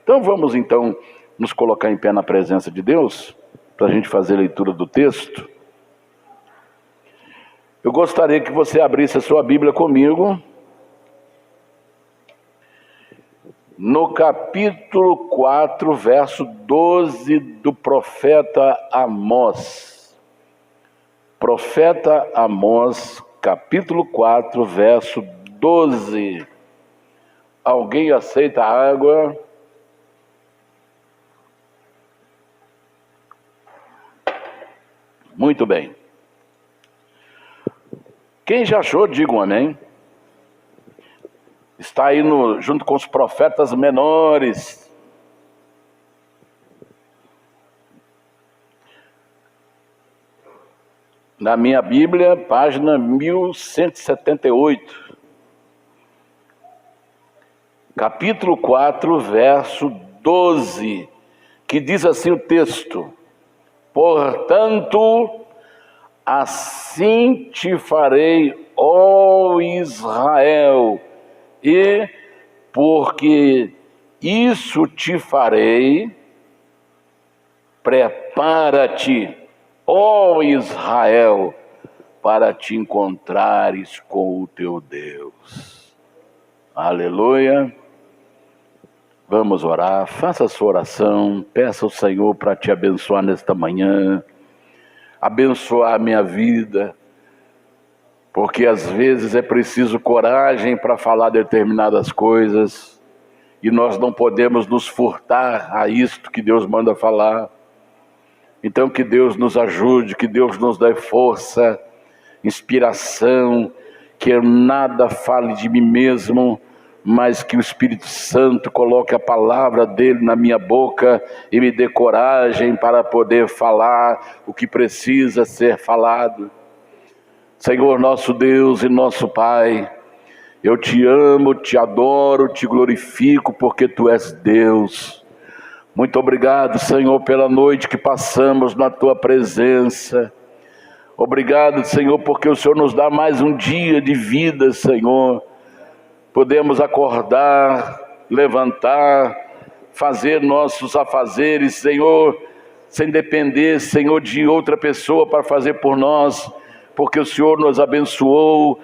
Então vamos então nos colocar em pé na presença de Deus, para a gente fazer a leitura do texto. Eu gostaria que você abrisse a sua Bíblia comigo, no capítulo 4, verso 12 do profeta Amós. Profeta Amós, capítulo 4, verso 12. Alguém aceita água? Muito bem. Quem já achou, diga um amém. Está aí junto com os profetas menores. Na minha Bíblia, página 1178. Capítulo 4, verso 12, que diz assim o texto: portanto, assim te farei, ó Israel, e porque isso te farei, prepara-te, ó Israel, para te encontrares com o teu Deus. Aleluia. Vamos orar, faça a sua oração, peça ao Senhor para te abençoar nesta manhã, abençoar a minha vida, porque às vezes é preciso coragem para falar determinadas coisas, e nós não podemos nos furtar a isto que Deus manda falar. Então que Deus nos ajude, que Deus nos dê força, inspiração, que eu nada fale de mim mesmo, mas que o Espírito Santo coloque a palavra dele na minha boca e me dê coragem para poder falar o que precisa ser falado. Senhor nosso Deus e nosso Pai, eu te amo, te adoro, te glorifico porque tu és Deus. Muito obrigado, Senhor, pela noite que passamos na tua presença. Obrigado, Senhor, porque o Senhor nos dá mais um dia de vida, Senhor. Podemos acordar, levantar, fazer nossos afazeres, Senhor, sem depender, Senhor, de outra pessoa para fazer por nós, porque o Senhor nos abençoou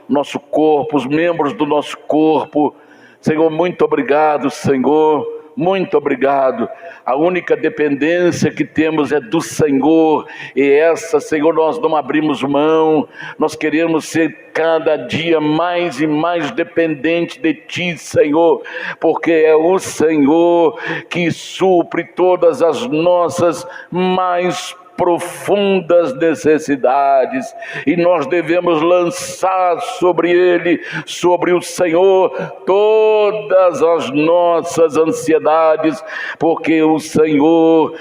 nosso corpo, os membros do nosso corpo. Senhor, muito obrigado, Senhor. Muito obrigado. A única dependência que temos é do Senhor, e essa, Senhor, nós não abrimos mão. Nós queremos ser cada dia mais e mais dependente de Ti, Senhor, porque é o Senhor que supre todas as nossas mais profundas necessidades, e nós devemos lançar sobre Ele, sobre o Senhor, todas as nossas ansiedades, porque o Senhor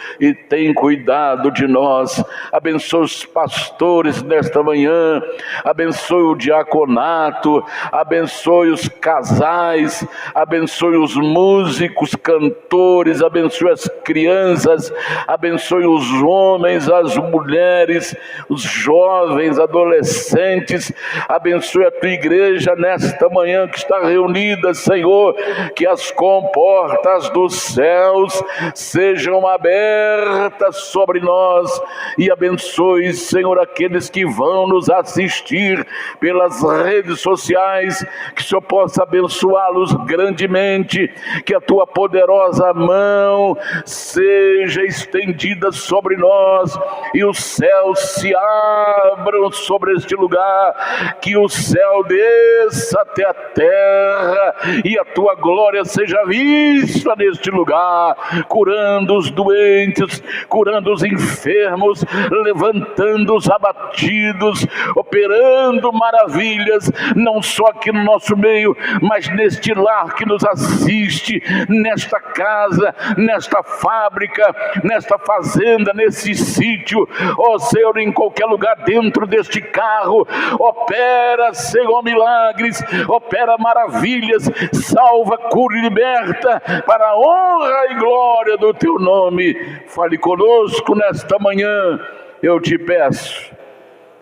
tem cuidado de nós. Abençoe os pastores nesta manhã, abençoe o diaconato, abençoe os casais, abençoe os músicos, cantores, abençoe as crianças, abençoe os homens, as mulheres, os jovens, adolescentes. Abençoe a tua igreja nesta manhã que está reunida, Senhor, que as comportas dos céus sejam abertas sobre nós, e abençoe, Senhor, aqueles que vão nos assistir pelas redes sociais, que o Senhor possa abençoá-los grandemente, que a tua poderosa mão seja estendida sobre nós, e os céus se abram sobre este lugar, que o céu desça até a terra, e a tua glória seja vista neste lugar, curando os doentes, curando os enfermos, levantando os abatidos, operando maravilhas, não só aqui no nosso meio, mas neste lar que nos assiste, nesta casa, nesta fábrica, nesta fazenda, nesse sítio, ó Senhor, em qualquer lugar dentro deste carro. Opera, Senhor, milagres, opera maravilhas, salva, cura e liberta, para a honra e glória do teu nome. Fale conosco nesta manhã, eu te peço,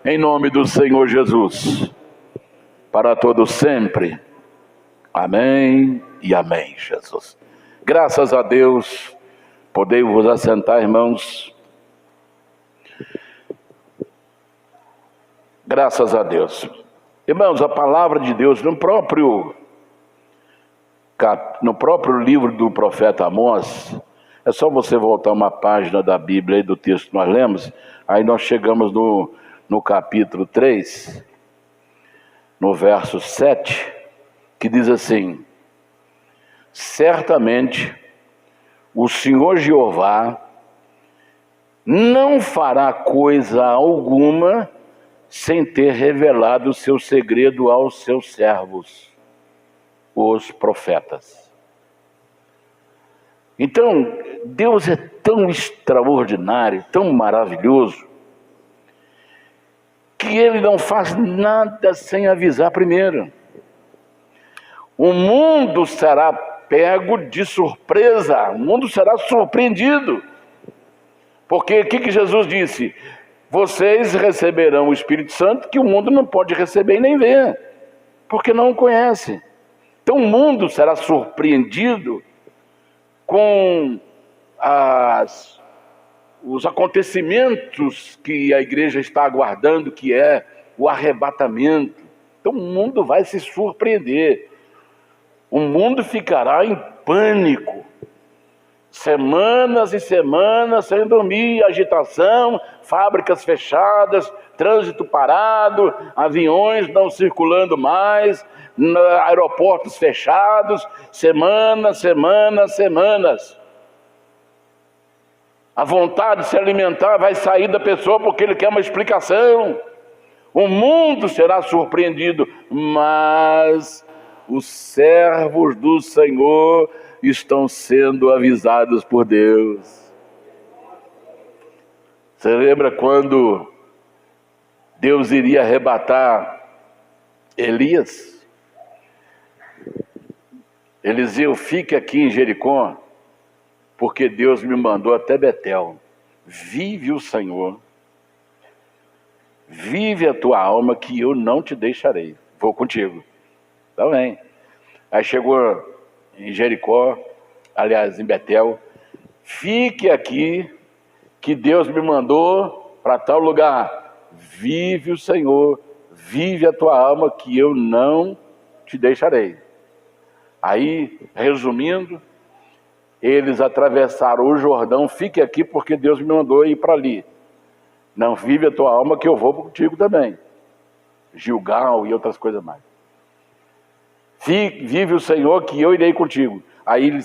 em nome do Senhor Jesus, para todos sempre. Amém e amém, Jesus. Graças a Deus. Podei vos assentar, irmãos. Graças a Deus. Irmãos, a palavra de Deus no próprio livro do profeta Amós, é só você voltar uma página da Bíblia aí do texto que nós lemos, aí nós chegamos no capítulo 3, no verso 7, que diz assim: certamente o Senhor Jeová não fará coisa alguma sem ter revelado o seu segredo aos seus servos, os profetas. Então, Deus é tão extraordinário, tão maravilhoso, que Ele não faz nada sem avisar primeiro. O mundo será pego de surpresa, o mundo será surpreendido. Porque o que Jesus disse? Vocês receberão o Espírito Santo que o mundo não pode receber e nem ver, porque não o conhece. Então o mundo será surpreendido com os acontecimentos que a igreja está aguardando, que é o arrebatamento. Então o mundo vai se surpreender. O mundo ficará em pânico. Semanas e semanas sem dormir, agitação, fábricas fechadas, trânsito parado, aviões não circulando mais, aeroportos fechados, semanas. A vontade de se alimentar vai sair da pessoa porque ele quer uma explicação. O mundo será surpreendido, mas os servos do Senhor estão sendo avisados por Deus. Você lembra quando Deus iria arrebatar Elias? Eliseu, fique aqui em Jericó, porque Deus me mandou até Betel. Vive o Senhor, vive a tua alma, que eu não te deixarei. Vou contigo. Tá bem. Aí chegou em Jericó, aliás, em Betel. Fique aqui, que Deus me mandou para tal lugar. Vive o Senhor, vive a tua alma, que eu não te deixarei. Aí, resumindo, eles atravessaram o Jordão. Fique aqui, porque Deus me mandou ir para ali. Não, vive a tua alma, que eu vou contigo também. Gilgal e outras coisas mais. Vive o Senhor, que eu irei contigo. Aí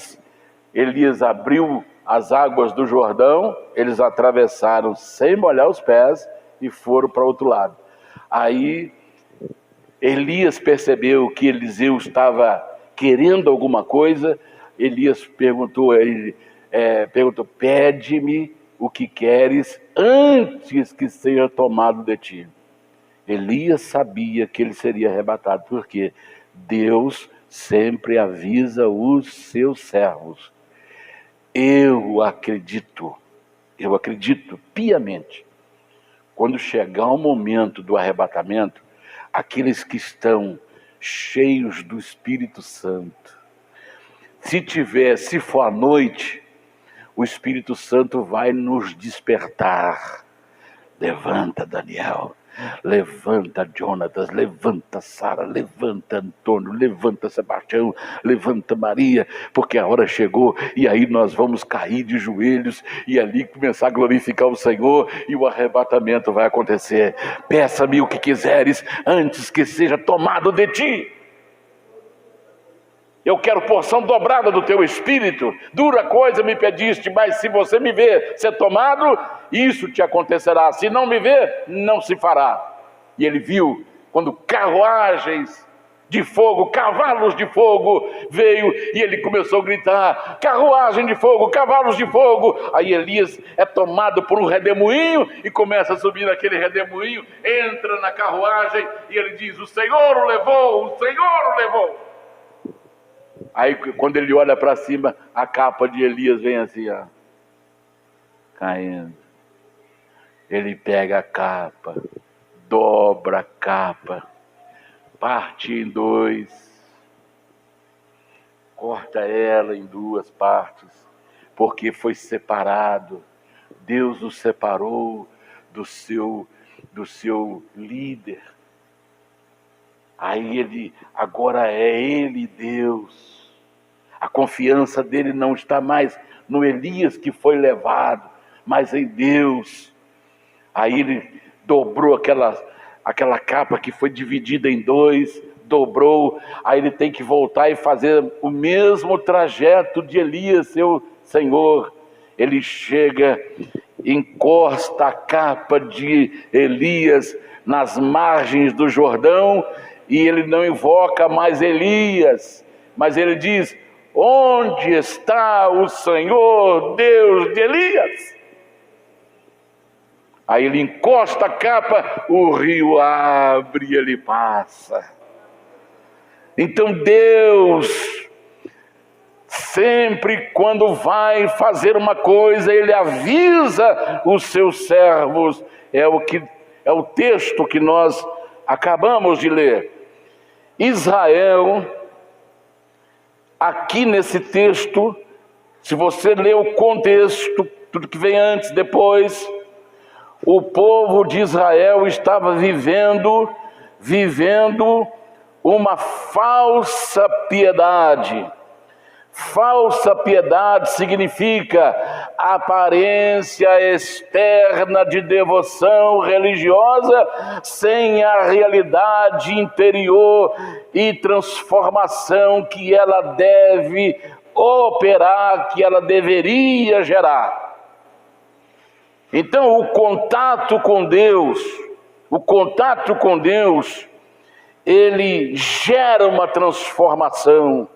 Elias abriu as águas do Jordão, eles atravessaram sem molhar os pés e foram para o outro lado. Aí Elias percebeu que Eliseu estava querendo alguma coisa. Elias perguntou, pede-me o que queres antes que seja tomado de ti. Elias sabia que ele seria arrebatado, porque Deus sempre avisa os seus servos. Eu acredito piamente, quando chegar o momento do arrebatamento, aqueles que estão cheios do Espírito Santo, se for à noite, o Espírito Santo vai nos despertar. Levanta, Daniel. Levanta, Jonatas, levanta, Sara, levanta, Antônio, levanta, Sebastião, levanta, Maria, porque a hora chegou e aí nós vamos cair de joelhos e ali começar a glorificar o Senhor e o arrebatamento vai acontecer. Peça-me o que quiseres antes que seja tomado de ti. Eu quero porção dobrada do teu espírito. Dura coisa me pediste, mas se você me ver ser tomado, isso te acontecerá. Se não me ver, não se fará. E ele viu quando carruagens de fogo, cavalos de fogo veio, e ele começou a gritar: carruagem de fogo, cavalos de fogo. Aí Elias é tomado por um redemoinho e começa a subir naquele redemoinho, entra na carruagem e ele diz: o Senhor o levou, o Senhor o levou. Aí quando ele olha para cima, a capa de Elias vem assim, ó, caindo. Ele pega a capa, dobra a capa, parte em dois, corta ela em duas partes, porque foi separado. Deus o separou do seu líder. Aí agora é ele Deus. A confiança dele não está mais no Elias que foi levado, mas em Deus. Aí ele dobrou aquela capa que foi dividida em dois, dobrou. Aí ele tem que voltar e fazer o mesmo trajeto de Elias, seu senhor. Ele chega, encosta a capa de Elias nas margens do Jordão, e ele não invoca mais Elias, mas ele diz: onde está o Senhor Deus de Elias? Aí ele encosta a capa, o rio abre e ele passa. Então Deus, sempre quando vai fazer uma coisa, ele avisa os seus servos. É o texto que nós acabamos de ler. Israel, aqui nesse texto, se você ler o contexto, tudo que vem antes, depois, o povo de Israel estava vivendo uma falsa piedade. Falsa piedade significa aparência externa de devoção religiosa sem a realidade interior e transformação que ela deve operar, que ela deveria gerar. Então o contato com Deus, ele gera uma transformação.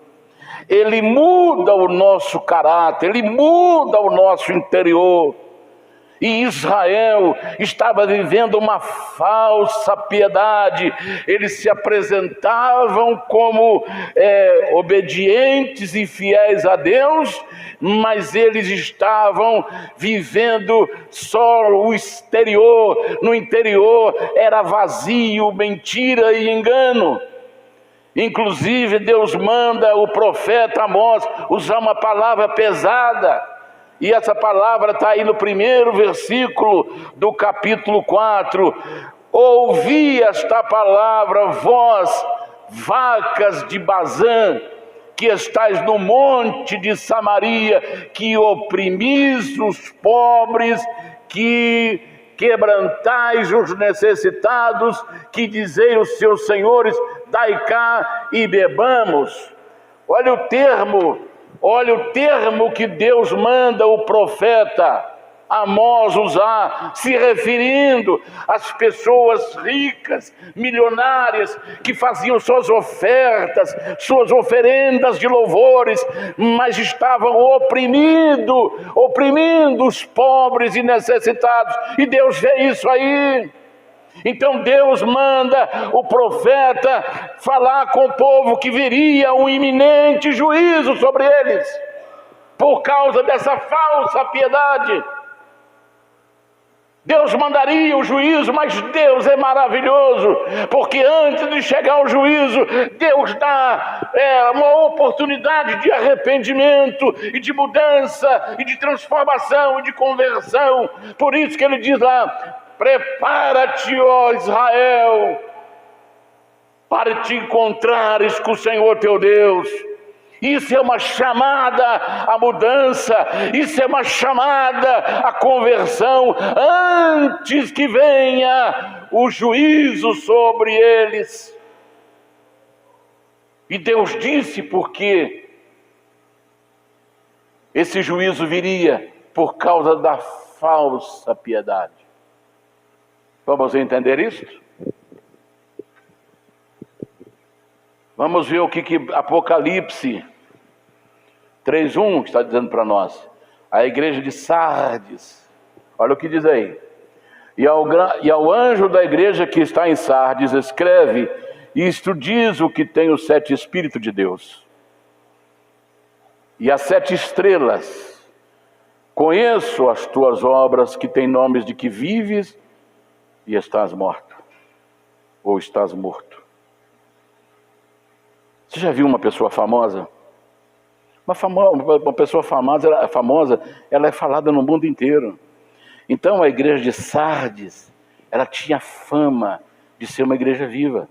Ele muda o nosso caráter, ele muda o nosso interior. E Israel estava vivendo uma falsa piedade. Eles se apresentavam como obedientes e fiéis a Deus, mas eles estavam vivendo só o exterior. No interior era vazio, mentira e engano. Inclusive Deus manda o profeta Amós usar uma palavra pesada, e essa palavra está aí no primeiro versículo do capítulo 4. Ouvi esta palavra, vós, vacas de Bazã, que estáis no monte de Samaria, que oprimis os pobres, que quebrantais os necessitados, que dizei os seus senhores: dai cá e bebamos. Olha o termo que Deus manda o profeta Amós usar, se referindo às pessoas ricas, milionárias, que faziam suas ofertas, suas oferendas de louvores, mas estavam oprimindo os pobres e necessitados. E Deus vê isso aí. Então Deus manda o profeta falar com o povo que viria um iminente juízo sobre eles, por causa dessa falsa piedade. Deus mandaria o juízo, mas Deus é maravilhoso, porque antes de chegar ao juízo, Deus dá uma oportunidade de arrependimento e de mudança e de transformação e de conversão. Por isso que ele diz lá: prepara-te, ó Israel, para te encontrares com o Senhor teu Deus. Isso é uma chamada à mudança, isso é uma chamada à conversão, antes que venha o juízo sobre eles. E Deus disse porque esse juízo viria por causa da falsa piedade. Vamos entender isso? Vamos ver o que Apocalipse 3:1 está dizendo para nós. A igreja de Sardes, olha o que diz aí: e ao anjo da igreja que está em Sardes escreve: isto diz o que tem os 7 Espíritos de Deus e as 7 estrelas. Conheço as tuas obras, que têm nomes de que vives e estás morto, ou estás morto. Você já viu uma pessoa famosa? Uma pessoa famosa, ela é falada no mundo inteiro. Então a igreja de Sardes, ela tinha fama de ser uma igreja viva.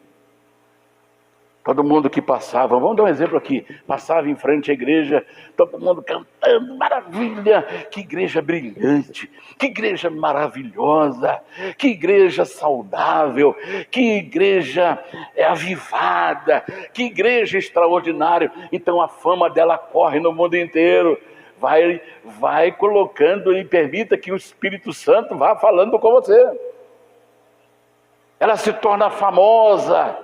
Todo mundo que passava, vamos dar um exemplo aqui, passava em frente à igreja, todo mundo cantando, maravilha, que igreja brilhante, que igreja maravilhosa, que igreja saudável, que igreja avivada, que igreja extraordinária. Então a fama dela corre no mundo inteiro. Vai colocando e permita que o Espírito Santo vá falando com você. Ela se torna famosa.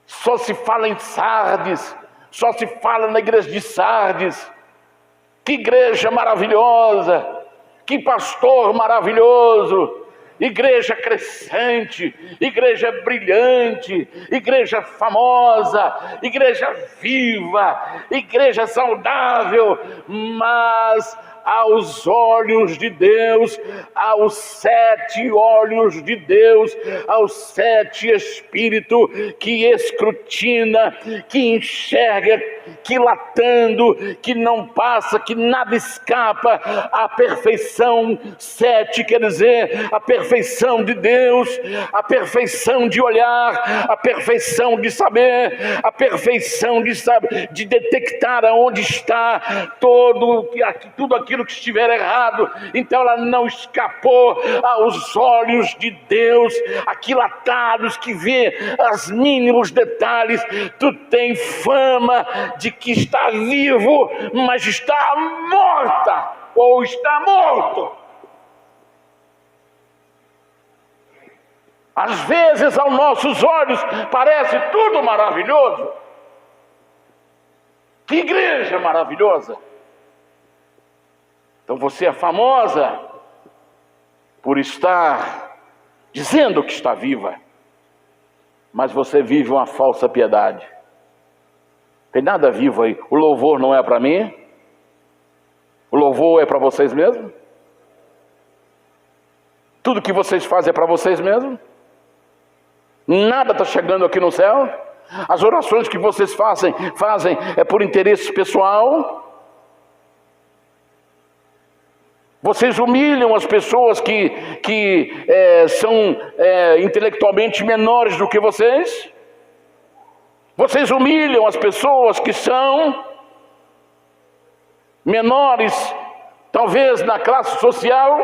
Só se fala em Sardes, só se fala na igreja de Sardes. Que igreja maravilhosa, que pastor maravilhoso, igreja crescente, igreja brilhante, igreja famosa, igreja viva, igreja saudável. Mas aos olhos de Deus, aos 7 olhos de Deus, aos 7 Espíritos que escrutina, que enxerga, que latando, que não passa, que nada escapa, a perfeição 7 quer dizer a perfeição de Deus, a perfeição de olhar, a perfeição de saber, a perfeição de detectar aonde está tudo aquilo que estiver errado. Então ela não escapou aos olhos de Deus, aquilatados, que vê os mínimos detalhes. Tu tem fama de que está vivo, mas está morta ou está morto. Às vezes aos nossos olhos parece tudo maravilhoso. Que igreja maravilhosa! Então você é famosa por estar dizendo que está viva, mas você vive uma falsa piedade. Tem nada vivo aí. O louvor não é para mim? O louvor é para vocês mesmos? Tudo que vocês fazem é para vocês mesmos? Nada está chegando aqui no céu? As orações que vocês fazem é por interesse pessoal? Vocês humilham as pessoas que são intelectualmente menores do que vocês? Vocês humilham as pessoas que são menores, talvez na classe social?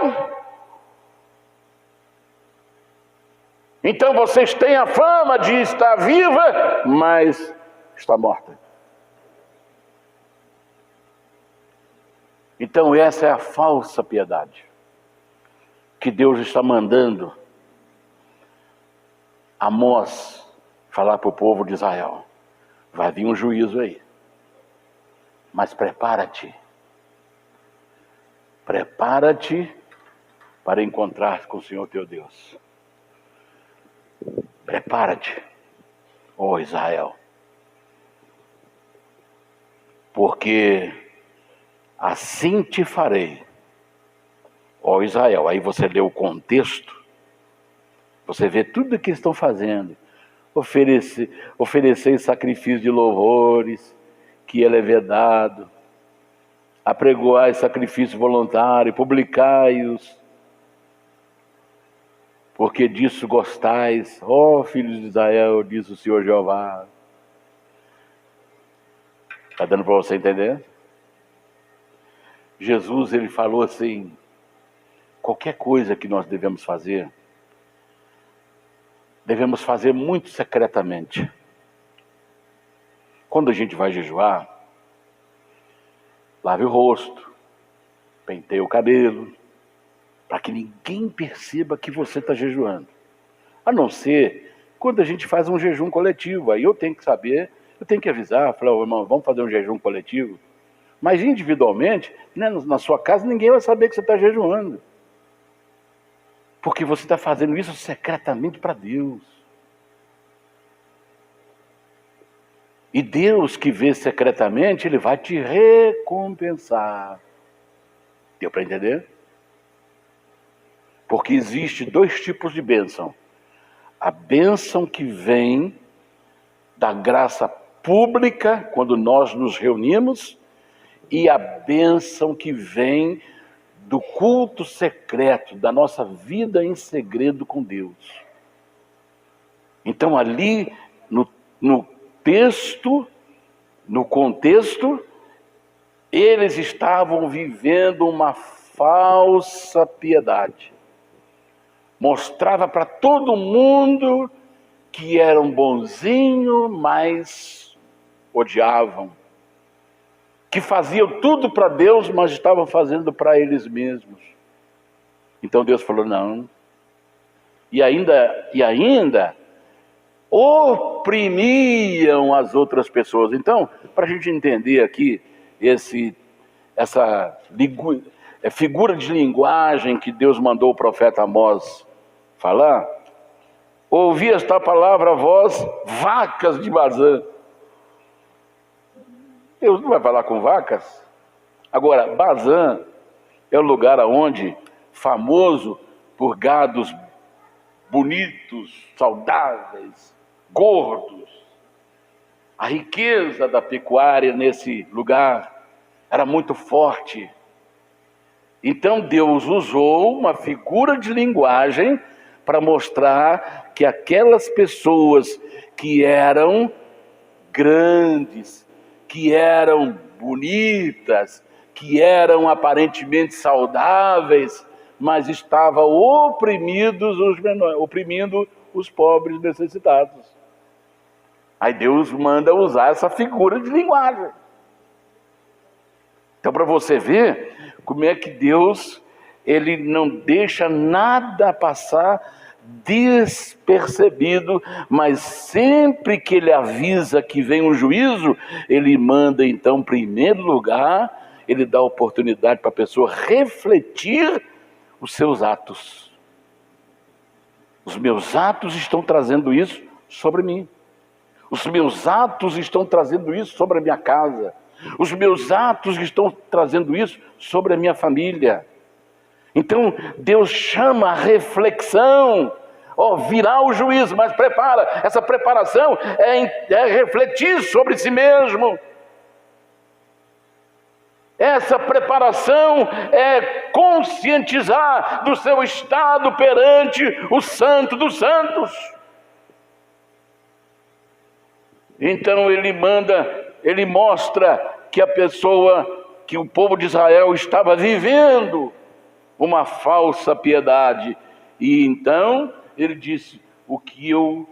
Então vocês têm a fama de estar viva, mas está morta. Então essa é a falsa piedade que Deus está mandando Amós falar para o povo de Israel. Vai vir um juízo aí, mas prepara-te para encontrar com o Senhor teu Deus. Prepara-te, ó Israel, porque assim te farei, ó Israel. Aí você lê o contexto, você vê tudo o que estão fazendo. Oferecer sacrifício de louvores, que ele é vedado, apregoai sacrifício voluntário, publicai-os, porque disso gostais, ó filhos de Israel, diz o Senhor Jeová. Está dando para você entender? Jesus, ele falou assim, qualquer coisa que nós devemos fazer muito secretamente. Quando a gente vai jejuar, lave o rosto, penteie o cabelo, para que ninguém perceba que você está jejuando. A não ser quando a gente faz um jejum coletivo, aí eu tenho que saber, eu tenho que avisar, falar, irmão, vamos fazer um jejum coletivo. Mas individualmente, né, na sua casa, ninguém vai saber que você está jejuando. Porque você está fazendo isso secretamente para Deus. E Deus que vê secretamente, Ele vai te recompensar. Deu para entender? Porque existe 2 tipos de bênção. A bênção que vem da graça pública, quando nós nos reunimos, e a bênção que vem do culto secreto, da nossa vida em segredo com Deus. Então ali, no texto, no contexto, eles estavam vivendo uma falsa piedade. Mostrava para todo mundo que eram bonzinhos, mas odiavam. Que faziam tudo para Deus, mas estavam fazendo para eles mesmos. Então Deus falou, não. E ainda oprimiam as outras pessoas. Então, para a gente entender aqui essa figura de linguagem que Deus mandou o profeta Amós falar, ouvi esta palavra, vós, vacas de Bazã. Deus não vai falar com vacas? Agora, Bazã é o lugar onde, famoso por gados bonitos, saudáveis, gordos. A riqueza da pecuária nesse lugar era muito forte. Então Deus usou uma figura de linguagem para mostrar que aquelas pessoas que eram grandes, que eram bonitas, que eram aparentemente saudáveis, mas estavam oprimindo os pobres necessitados. Aí Deus manda usar essa figura de linguagem. Então, para você ver como é que Deus, Ele não deixa nada passar despercebido, mas sempre que Ele avisa que vem um juízo, Ele manda então, em primeiro lugar, Ele dá oportunidade para a pessoa refletir os seus atos. Os meus atos estão trazendo isso sobre mim. Os meus atos estão trazendo isso sobre a minha casa. Os meus atos estão trazendo isso sobre a minha família. Então, Deus chama a reflexão. Virá o juízo, mas prepara. Essa preparação é refletir sobre si mesmo. Essa preparação é conscientizar do seu estado perante o Santo dos Santos. Então ele mostra que a pessoa, que o povo de Israel estava vivendo uma falsa piedade. E então ele disse, o que eu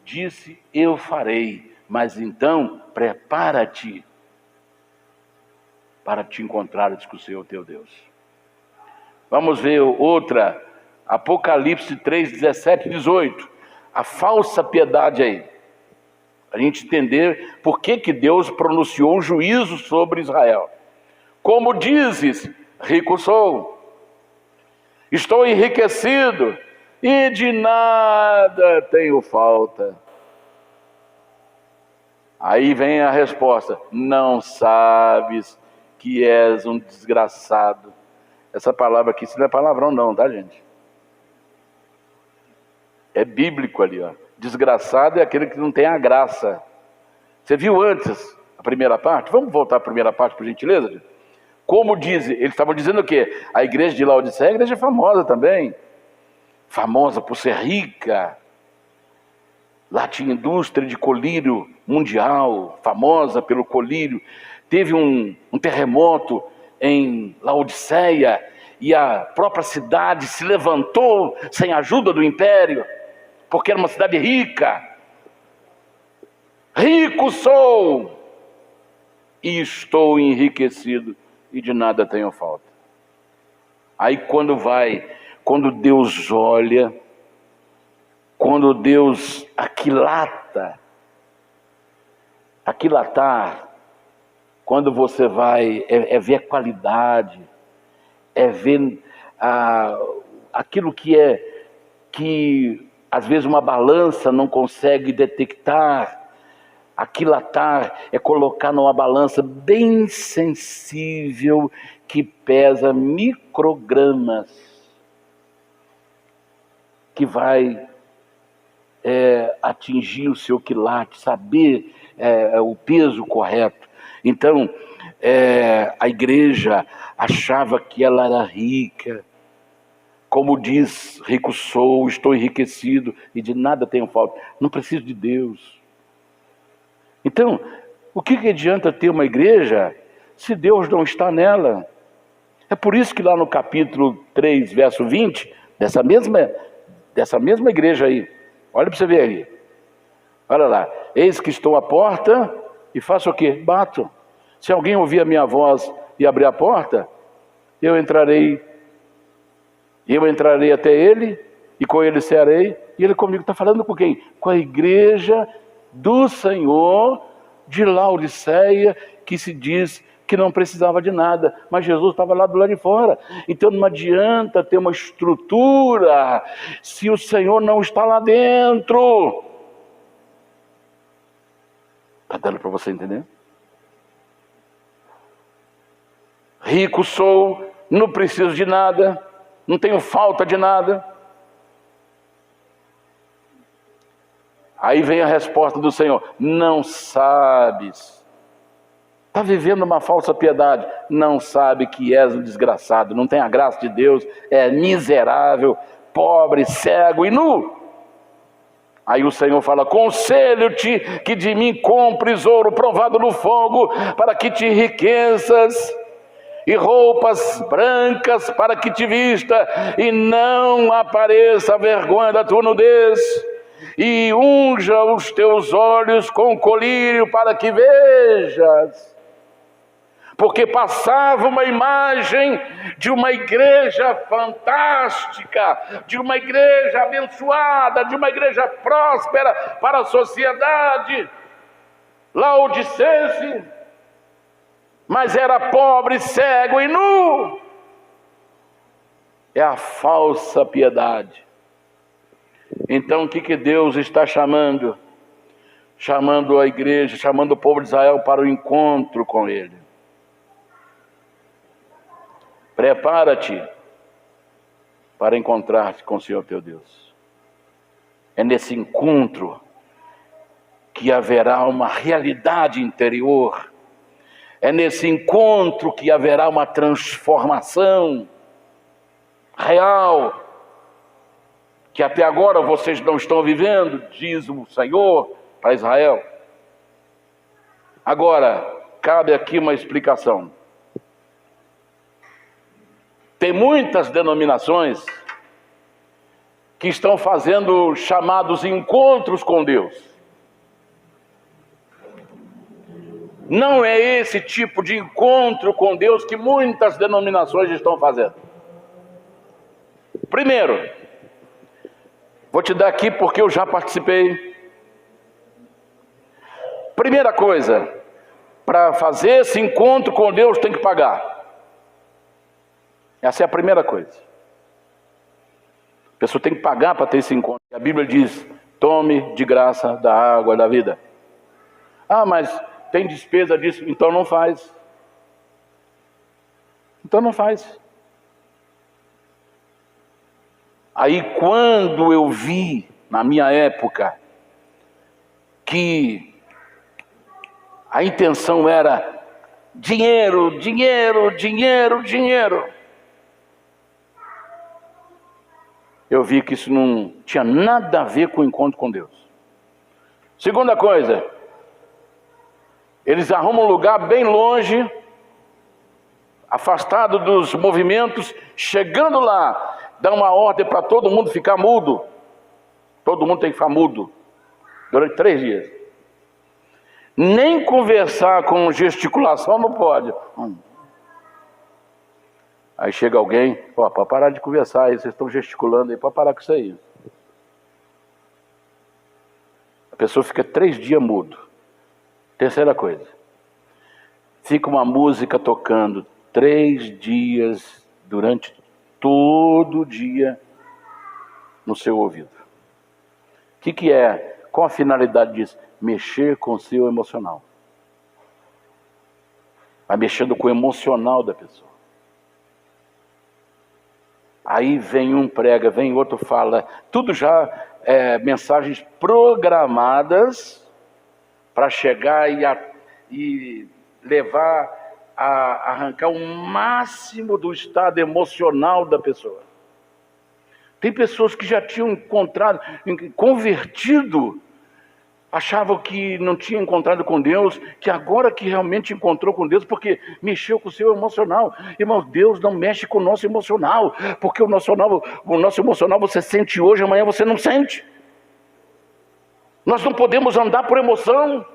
disse eu farei, mas então prepara-te para te encontrares com o Senhor teu Deus. Vamos ver outra, Apocalipse 3, 17 e 18. A falsa piedade aí. A gente entender por que Deus pronunciou um juízo sobre Israel. Como dizes, rico sou, estou enriquecido e de nada tenho falta. Aí vem a resposta, não sabes que és um desgraçado. Essa palavra aqui, isso não é palavrão não, tá, gente? É bíblico ali, ó. Desgraçado é aquele que não tem a graça. Você viu antes a primeira parte? Vamos voltar à primeira parte, por gentileza, gente? Como diz, eles estavam dizendo o quê? A igreja de Laodiceia é a igreja famosa também. Famosa por ser rica. Lá tinha indústria de colírio mundial, famosa pelo colírio. Teve um terremoto em Laodiceia e a própria cidade se levantou sem a ajuda do império, porque era uma cidade rica. Rico sou e estou enriquecido e de nada tenho falta. Aí quando Deus olha, quando Deus aquilatar, quando você vai, ver a qualidade, ver aquilo que às vezes uma balança não consegue detectar. Aquilatar é colocar numa balança bem sensível, que pesa microgramas, que vai atingir o seu quilate, saber o peso correto. Então, a igreja achava que ela era rica. Como diz, rico sou, estou enriquecido e de nada tenho falta. Não preciso de Deus. Então, o que adianta ter uma igreja se Deus não está nela? É por isso que lá no capítulo 3, verso 20, dessa mesma igreja aí, olha para você ver aí. Olha lá, eis que estou à porta e faço o quê? Bato. Se alguém ouvir a minha voz e abrir a porta, eu entrarei até ele e com ele cearei, e ele comigo. Está falando com quem? Com a igreja do Senhor de Laodiceia, que se diz que não precisava de nada, mas Jesus estava lá do lado de fora. Então não adianta ter uma estrutura se o Senhor não está lá dentro. Está dando para você entender? Rico sou, não preciso de nada, não tenho falta de nada. Aí vem a resposta do Senhor: não sabes. Está vivendo uma falsa piedade, não sabe que és um desgraçado, não tem a graça de Deus, é miserável, pobre, cego e nu. Aí o Senhor fala: conselho-te que de mim compres ouro provado no fogo, para que te enriqueças, e roupas brancas para que te vista, e não apareça a vergonha da tua nudez, e unja os teus olhos com colírio para que vejas. Porque passava uma imagem de uma igreja fantástica, de uma igreja abençoada, de uma igreja próspera para a sociedade laodicense, mas era pobre, cego e nu. É a falsa piedade. Então o que Deus está chamando? Chamando a igreja, chamando o povo de Israel para o encontro com Ele. Prepara-te para encontrar-te com o Senhor teu Deus. É nesse encontro que haverá uma realidade interior. É nesse encontro que haverá uma transformação real, que até agora vocês não estão vivendo, diz o Senhor para Israel. Agora, cabe aqui uma explicação. Tem muitas denominações que estão fazendo chamados encontros com Deus. Não é esse tipo de encontro com Deus que muitas denominações estão fazendo. Primeiro, vou te dar aqui porque eu já participei. Primeira coisa, para fazer esse encontro com Deus tem que pagar. Essa é a primeira coisa. A pessoa tem que pagar para ter esse encontro. A Bíblia diz: tome de graça da água da vida. Ah, mas tem despesa disso, então não faz. Então não faz. Aí quando eu vi, na minha época, que a intenção era dinheiro, dinheiro, dinheiro, dinheiro, eu vi que isso não tinha nada a ver com o encontro com Deus. Segunda coisa, eles arrumam um lugar bem longe, afastado dos movimentos, chegando lá, dá uma ordem para todo mundo ficar mudo. Todo mundo tem que ficar mudo durante 3 dias. Nem conversar com gesticulação não pode. Aí chega alguém: para parar de conversar aí, vocês estão gesticulando aí, para parar com isso aí. A pessoa fica 3 dias mudo. Terceira coisa, fica uma música tocando 3 dias, durante todo o dia, no seu ouvido. O que é? Qual a finalidade disso? Mexer com o seu emocional. Vai mexendo com o emocional da pessoa. Aí vem um prega, vem outro fala, tudo já mensagens programadas para chegar e levar a arrancar o máximo do estado emocional da pessoa. Tem pessoas que já tinham encontrado, convertido, achavam que não tinha encontrado com Deus, que agora que realmente encontrou com Deus, porque mexeu com o seu emocional. Irmãos, Deus não mexe com o nosso emocional, porque o nosso emocional você sente hoje, amanhã você não sente. Nós não podemos andar por emoção.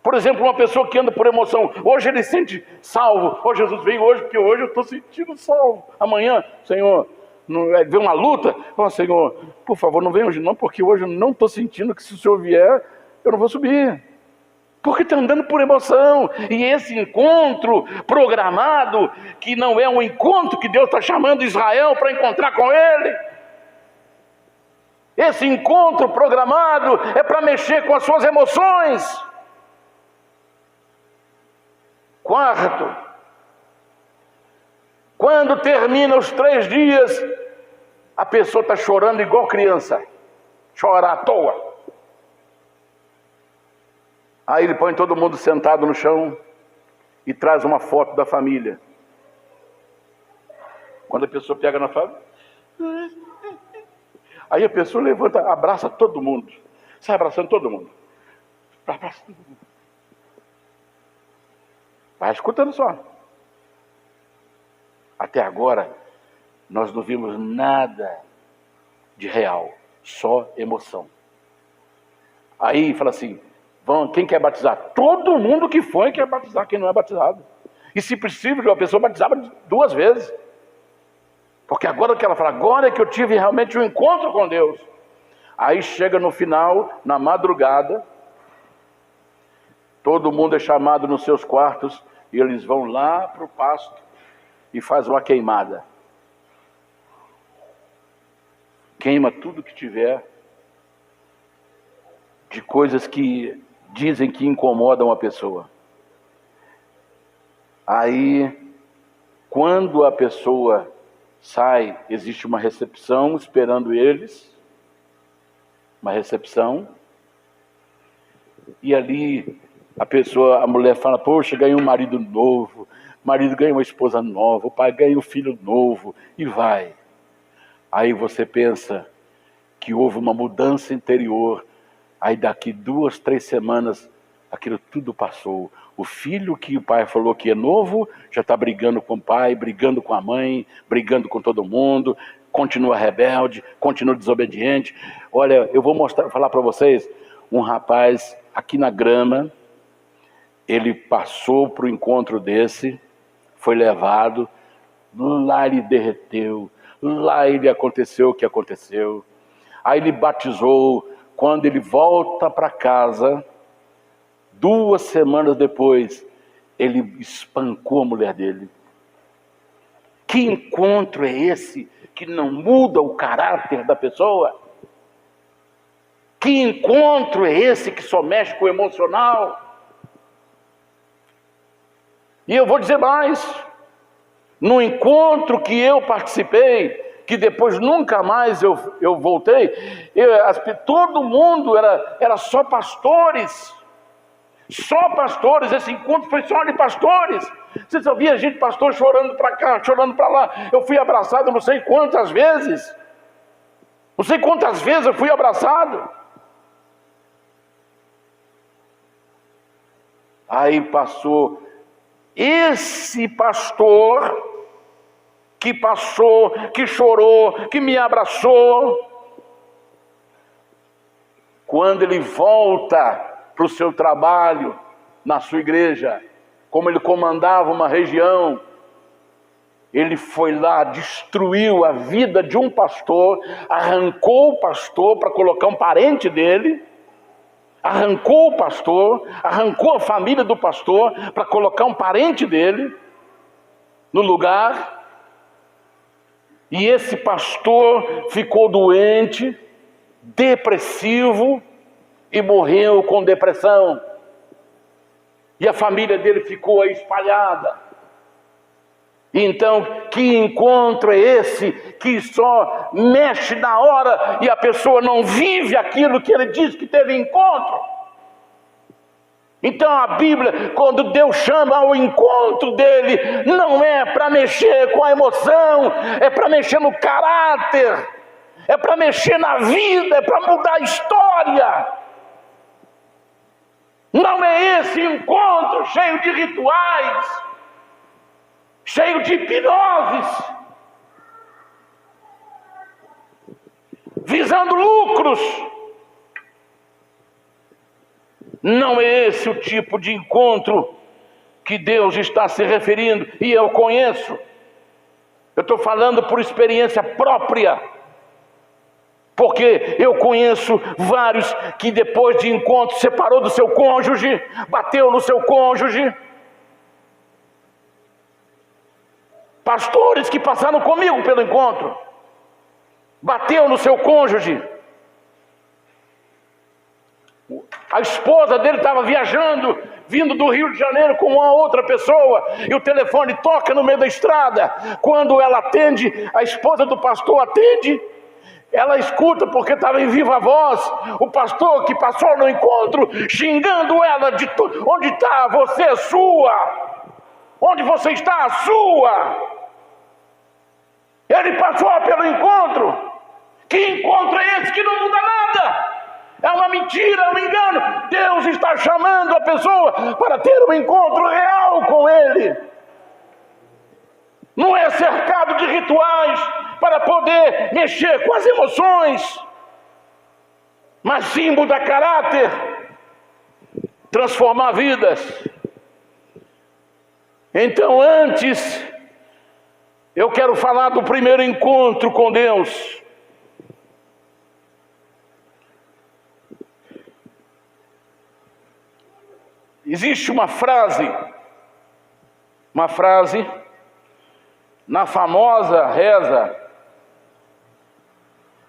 Por exemplo, uma pessoa que anda por emoção, hoje ele sente salvo. Oh, Jesus veio hoje, porque hoje eu estou sentindo salvo. Amanhã, Senhor, vem uma luta. Oh, Senhor, por favor, não venha hoje não, porque hoje eu não estou sentindo que se o Senhor vier, eu não vou subir. Porque está andando por emoção. E esse encontro programado, que não é um encontro que Deus está chamando Israel para encontrar com Ele. Esse encontro programado é para mexer com as suas emoções. Quarto, quando termina os 3 dias, a pessoa está chorando igual criança, chora à toa. Aí ele põe todo mundo sentado no chão e traz uma foto da família. Quando a pessoa pega na família, aí a pessoa levanta, abraça todo mundo, sai abraçando todo mundo. Abraça todo mundo. Vai escutando só. Até agora, nós não vimos nada de real, só emoção. Aí fala assim, quem quer batizar? Todo mundo que foi quer batizar, quem não é batizado. E se possível, a pessoa batizava 2 vezes. Porque agora que ela fala, agora é que eu tive realmente um encontro com Deus. Aí chega no final, na madrugada, todo mundo é chamado nos seus quartos e eles vão lá para o pasto e faz uma queimada. Queima tudo que tiver de coisas que dizem que incomodam a pessoa. Aí, quando a pessoa sai, existe uma recepção esperando eles, uma recepção, e ali a mulher fala, poxa, ganhei um marido novo, o marido ganha uma esposa nova, o pai ganha um filho novo, e vai. Aí você pensa que houve uma mudança interior, aí daqui 2, 3 semanas, aquilo tudo passou. O filho que o pai falou que é novo, já está brigando com o pai, brigando com a mãe, brigando com todo mundo, continua rebelde, continua desobediente. Olha, eu vou falar para vocês, um rapaz aqui na Grama, ele passou para o encontro desse, foi levado, lá ele derreteu, lá ele aconteceu o que aconteceu. Aí ele batizou, quando ele volta para casa, 2 semanas depois, ele espancou a mulher dele. Que encontro é esse que não muda o caráter da pessoa? Que encontro é esse que só mexe com o emocional? E eu vou dizer mais, no encontro que eu participei, que depois nunca mais eu voltei, todo mundo era só pastores, esse encontro foi só de pastores. Você só via gente, pastor, chorando para cá, chorando para lá. Eu fui abraçado não sei quantas vezes, eu fui abraçado. Aí passou esse pastor que passou, que chorou, que me abraçou. Quando ele volta para o seu trabalho, na sua igreja, como ele comandava uma região, ele foi lá, destruiu a vida de um pastor, arrancou o pastor para colocar um parente dele, arrancou o pastor, arrancou a família do pastor para colocar um parente dele no lugar. E esse pastor ficou doente, depressivo e morreu com depressão. E a família dele ficou aí espalhada. Então, que encontro é esse que só mexe na hora e a pessoa não vive aquilo que ele diz que teve encontro? Então a Bíblia, quando Deus chama ao encontro dele, não é para mexer com a emoção, é para mexer no caráter, é para mexer na vida, é para mudar a história. Não é esse encontro cheio de rituais, cheio de hipnoses, visando lucros. Não é esse o tipo de encontro que Deus está se referindo, e eu conheço. Eu estou falando por experiência própria, porque eu conheço vários que depois de encontro separou do seu cônjuge, bateu no seu cônjuge. Pastores que passaram comigo pelo encontro, bateu no seu cônjuge. A esposa dele estava viajando, vindo do Rio de Janeiro com uma outra pessoa, e o telefone toca no meio da estrada. Quando ela atende, a esposa do pastor atende, ela escuta, porque estava em viva voz, o pastor que passou no encontro, xingando ela de tudo. Onde está? Você é sua. Onde você está? A sua. Ele passou pelo encontro. Que encontro é esse que não muda nada? É uma mentira, é um engano. Deus está chamando a pessoa para ter um encontro real com Ele. Não é cercado de rituais para poder mexer com as emoções, mas sim mudar caráter, transformar vidas. Então, antes, eu quero falar do primeiro encontro com Deus. Existe uma frase na famosa reza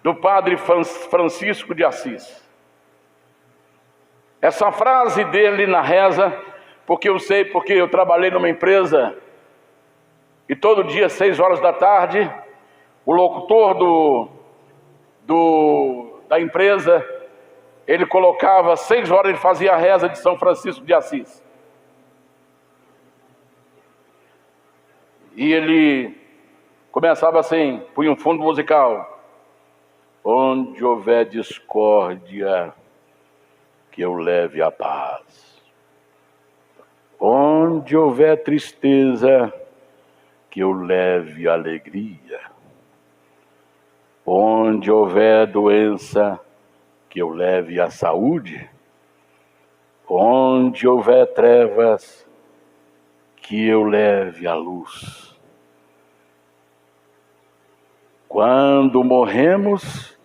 do padre Francisco de Assis. Essa frase dele na reza, porque eu sei, porque eu trabalhei numa empresa e todo dia, 6 horas da tarde, o locutor da empresa, ele colocava 6 horas, ele fazia a reza de São Francisco de Assis. E ele começava assim, punha um fundo musical. Onde houver discórdia, que eu leve a paz. Onde houver tristeza, que eu leve a alegria. Onde houver doença, que eu leve a saúde. Onde houver trevas, que eu leve a luz. Quando morremos,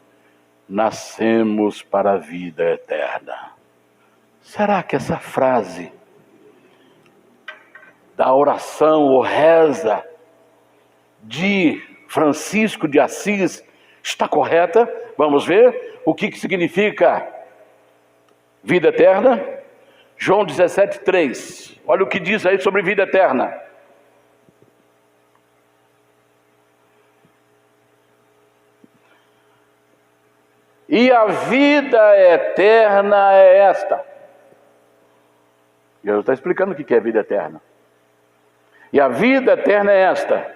nascemos para a vida eterna. Será que essa frase da oração ou reza de Francisco de Assis está correta? Vamos ver o que significa vida eterna. João 17:3. Olha o que diz aí sobre vida eterna. E a vida eterna é esta. Jesus está explicando o que é vida eterna. E a vida eterna é esta: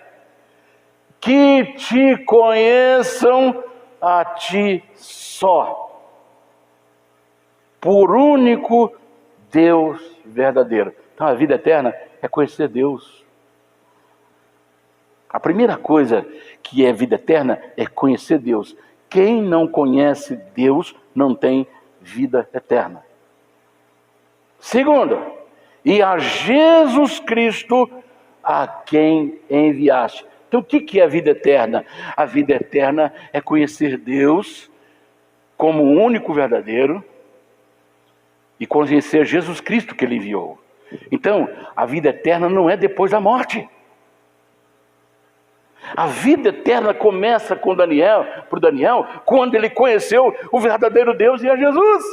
que te conheçam a ti só, por único Deus verdadeiro. Então a vida eterna é conhecer Deus. A primeira coisa que é vida eterna é conhecer Deus. Quem não conhece Deus não tem vida eterna. Segundo, e a Jesus Cristo a quem enviaste. Então o que é a vida eterna? A vida eterna é conhecer Deus como o único verdadeiro e conhecer Jesus Cristo que Ele enviou. Então a vida eterna não é depois da morte. A vida eterna começa com Daniel, quando ele conheceu o verdadeiro Deus e a Jesus.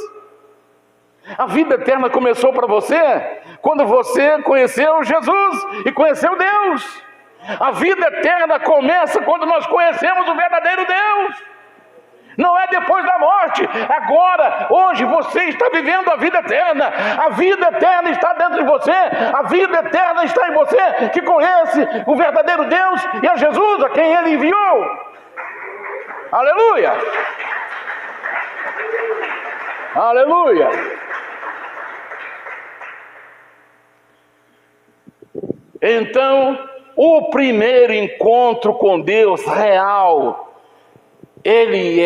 A vida eterna começou para você quando você conheceu Jesus e conheceu Deus. A vida eterna começa quando nós conhecemos o verdadeiro Deus. Não é depois da morte. Agora, hoje, você está vivendo a vida eterna. A vida eterna está dentro de você. A vida eterna está em você, que conhece o verdadeiro Deus e a Jesus, a quem Ele enviou. Aleluia! Aleluia! Então, o primeiro encontro com Deus real, ele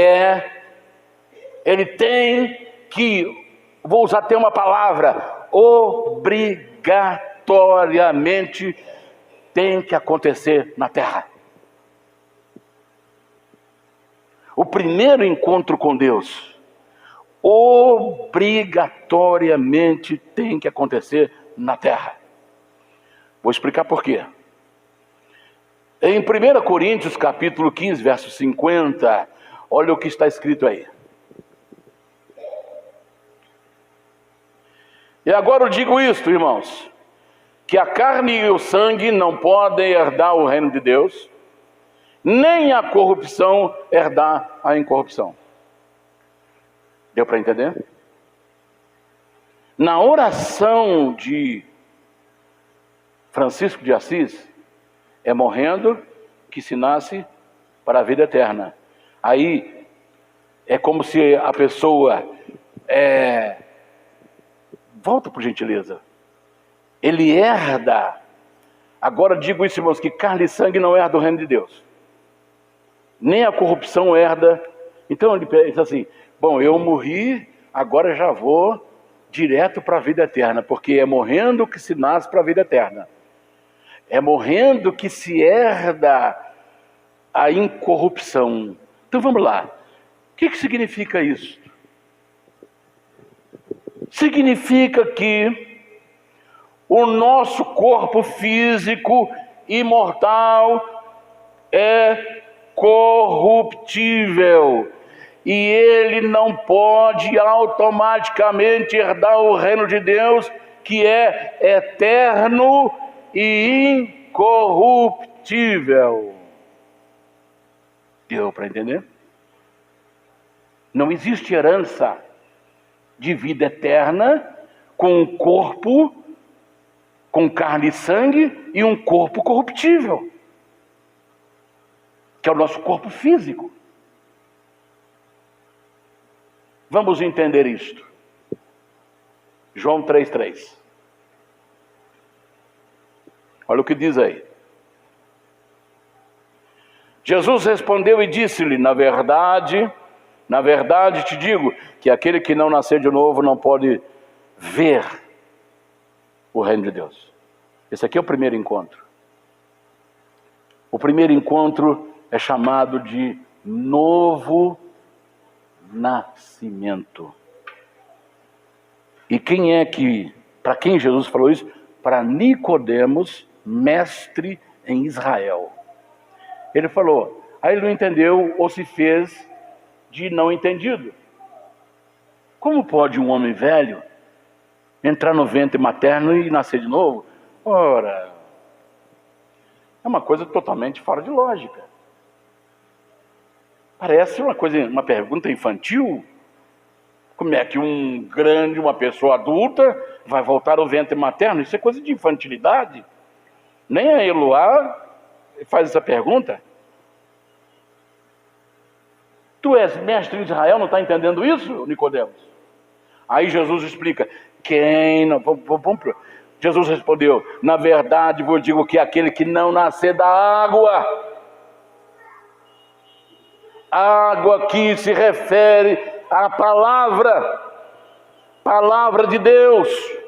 tem que, vou usar até uma palavra, obrigatoriamente tem que acontecer na terra. O primeiro encontro com Deus, obrigatoriamente tem que acontecer na terra. Vou explicar por quê. Em 1 Coríntios capítulo 15, verso 50, olha o que está escrito aí. E agora eu digo isto, irmãos, que a carne e o sangue não podem herdar o reino de Deus, nem a corrupção herdar a incorrupção. Deu para entender? Na oração de Francisco de Assis, é morrendo que se nasce para a vida eterna. Aí é como se a pessoa volta por gentileza. Ele herda. Agora digo isso, irmãos, que carne e sangue não herda o reino de Deus. Nem a corrupção herda. Então ele pensa assim: bom, eu morri, agora já vou direto para a vida eterna, porque é morrendo que se nasce para a vida eterna. É morrendo que se herda a incorrupção. Então vamos lá. O que significa isso? Significa que o nosso corpo físico imortal é corruptível. E ele não pode automaticamente herdar o reino de Deus, que é eterno e incorruptível. Deu para entender? Não existe herança de vida eterna com um corpo, com carne e sangue, e um corpo corruptível, que é o nosso corpo físico. Vamos entender isto. João 3,3. Olha o que diz aí. Jesus respondeu e disse-lhe: na verdade te digo que aquele que não nascer de novo não pode ver o reino de Deus. Esse aqui é o primeiro encontro. O primeiro encontro é chamado de novo nascimento. E quem é que, para quem Jesus falou isso? Para Nicodemos, mestre em Israel. Ele falou, aí ele não entendeu ou se fez de não entendido. Como pode um homem velho entrar no ventre materno e nascer de novo? Ora, é uma coisa totalmente fora de lógica. Parece uma pergunta infantil. Como é que uma pessoa adulta vai voltar ao ventre materno? Isso é coisa de infantilidade. Nem a Eloá faz essa pergunta. Tu és mestre de Israel, não está entendendo isso, Nicodemos? Aí Jesus explica, Jesus respondeu, na verdade vos digo que aquele que não nascer da água aqui se refere à palavra de Deus.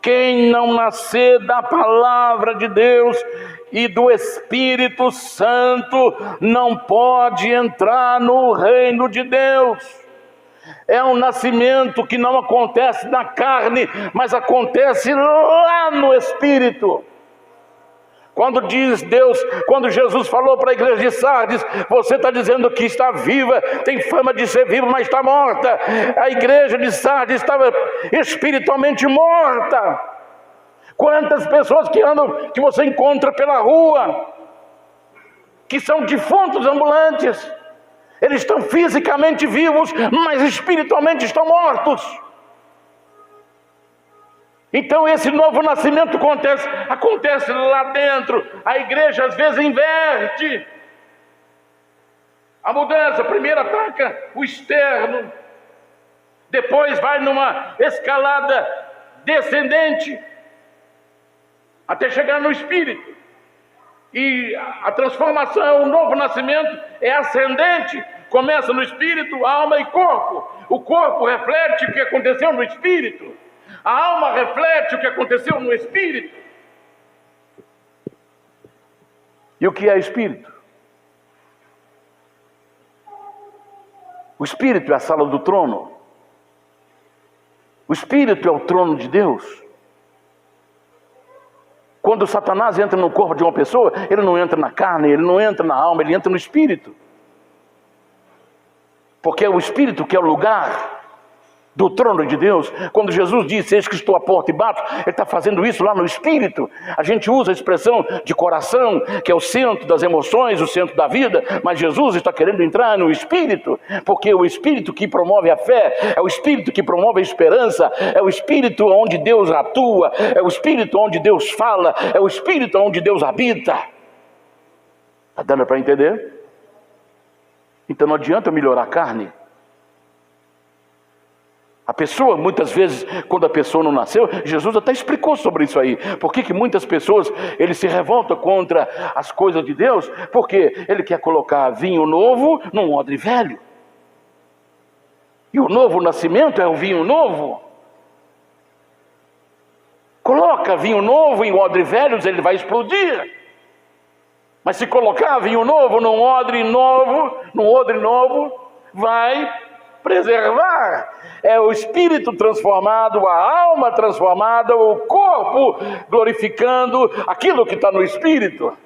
Quem não nascer da palavra de Deus e do Espírito Santo não pode entrar no reino de Deus. É um nascimento que não acontece na carne, mas acontece lá no Espírito. Quando Jesus falou para a igreja de Sardes, você está dizendo que está viva, tem fama de ser viva, mas está morta. A igreja de Sardes estava espiritualmente morta. Quantas pessoas que você encontra pela rua, que são defuntos ambulantes, Eles estão fisicamente vivos, mas espiritualmente estão mortos. Então esse novo nascimento acontece lá dentro. A igreja às vezes inverte a mudança. Primeiro ataca o externo, depois vai numa escalada descendente até chegar no espírito. E a transformação, o novo nascimento é ascendente. Começa no espírito, alma e corpo. O corpo reflete o que aconteceu no espírito. A alma reflete o que aconteceu no espírito. E o que é espírito? O espírito é a sala do trono. O espírito é o trono de Deus. Quando Satanás entra no corpo de uma pessoa, ele não entra na carne, ele não entra na alma, ele entra no espírito. Porque é o espírito que é o lugar do trono de Deus. Quando Jesus disse, eis que estou à porta e bato, ele está fazendo isso lá no espírito. A gente usa a expressão de coração, que é o centro das emoções, o centro da vida, mas Jesus está querendo entrar no espírito, porque é o espírito que promove a fé, é o espírito que promove a esperança, é o espírito onde Deus atua, é o espírito onde Deus fala, é o espírito onde Deus habita. Está dando para entender? Então não adianta melhorar a carne. A pessoa, muitas vezes, quando a pessoa não nasceu, Jesus até explicou sobre isso aí. Por que muitas pessoas, eles se revoltam contra as coisas de Deus? Porque ele quer colocar vinho novo num odre velho. E o novo nascimento é o vinho novo. Coloca vinho novo em odre velhos, ele vai explodir. Mas se colocar vinho novo num odre novo, vai preservar. É o espírito transformado, a alma transformada, o corpo glorificando aquilo que está no espírito,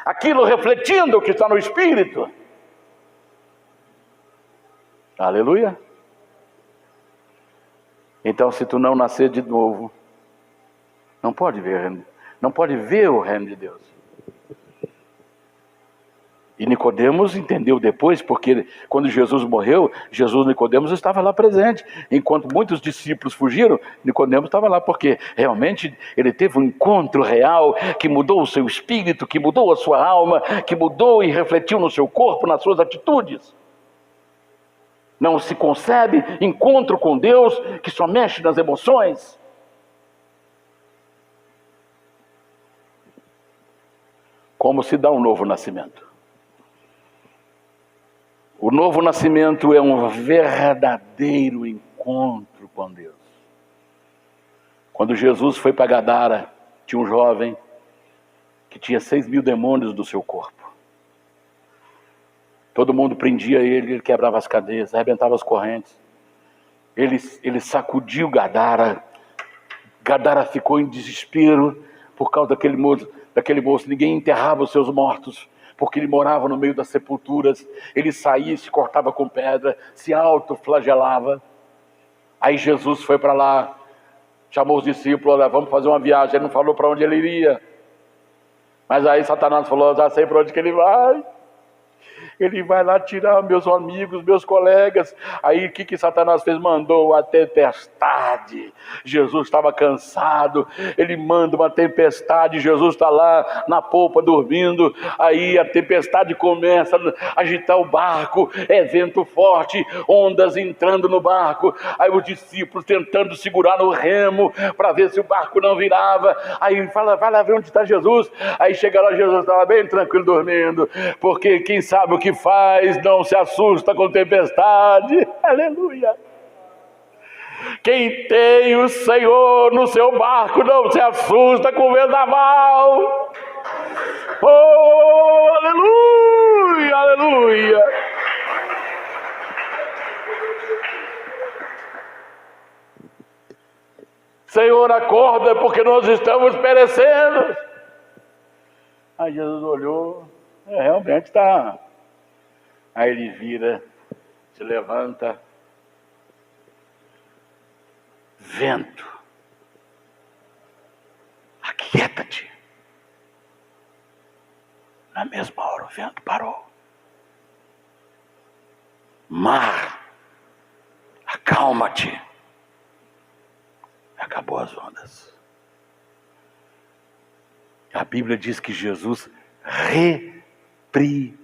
aquilo refletindo o que está no espírito. Aleluia. Então, se tu não nascer de novo, não pode ver o reino de Deus. E Nicodemos entendeu depois, porque quando Jesus morreu, Nicodemos estava lá presente. Enquanto muitos discípulos fugiram, Nicodemos estava lá, porque realmente ele teve um encontro real, que mudou o seu espírito, que mudou a sua alma, que mudou e refletiu no seu corpo, nas suas atitudes. Não se concebe encontro com Deus que só mexe nas emoções. Como se dá um novo nascimento? O novo nascimento é um verdadeiro encontro com Deus. Quando Jesus foi para Gadara, tinha um jovem que tinha 6.000 demônios do seu corpo. Todo mundo prendia ele quebrava as cadeias, arrebentava as correntes. Ele sacudiu Gadara. Gadara ficou em desespero por causa daquele moço. Ninguém enterrava os seus mortos, porque ele morava no meio das sepulturas. Ele saía, se cortava com pedra, se autoflagelava. Aí Jesus foi para lá, chamou os discípulos, olha, vamos fazer uma viagem. Ele não falou para onde ele iria, mas aí Satanás falou, já sei para onde que ele vai. Ele vai lá tirar meus amigos, meus colegas. Aí o que Satanás fez? Mandou uma tempestade. Jesus estava cansado, ele manda uma tempestade. Jesus está lá na polpa dormindo. Aí a tempestade começa a agitar o barco, é vento forte, ondas entrando no barco. Aí os discípulos tentando segurar no remo para ver se o barco não virava. Aí fala, vai lá ver onde está Jesus. Aí chega lá, Jesus estava bem tranquilo dormindo, porque quem sabe o que faz não se assusta com tempestade. Aleluia. Quem tem o Senhor no seu barco não se assusta com vendaval. Oh, aleluia, aleluia. Senhor, acorda, porque nós estamos perecendo. Aí Jesus olhou, realmente está. Aí ele vira, se levanta. Vento, aquieta-te. Na mesma hora o vento parou. mar, acalma-te. Acabou as ondas. A Bíblia diz que Jesus repreendeu.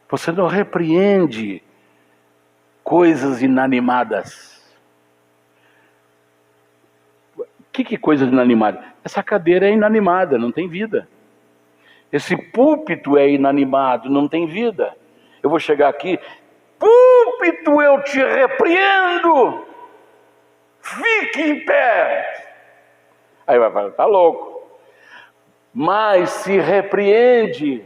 Você não repreende coisas inanimadas. O que é coisa inanimada? Essa cadeira é inanimada, não tem vida. Esse púlpito é inanimado, não tem vida. Eu vou chegar aqui, púlpito, eu te repreendo, fique em pé. Aí vai falar, tá louco. Mas se repreende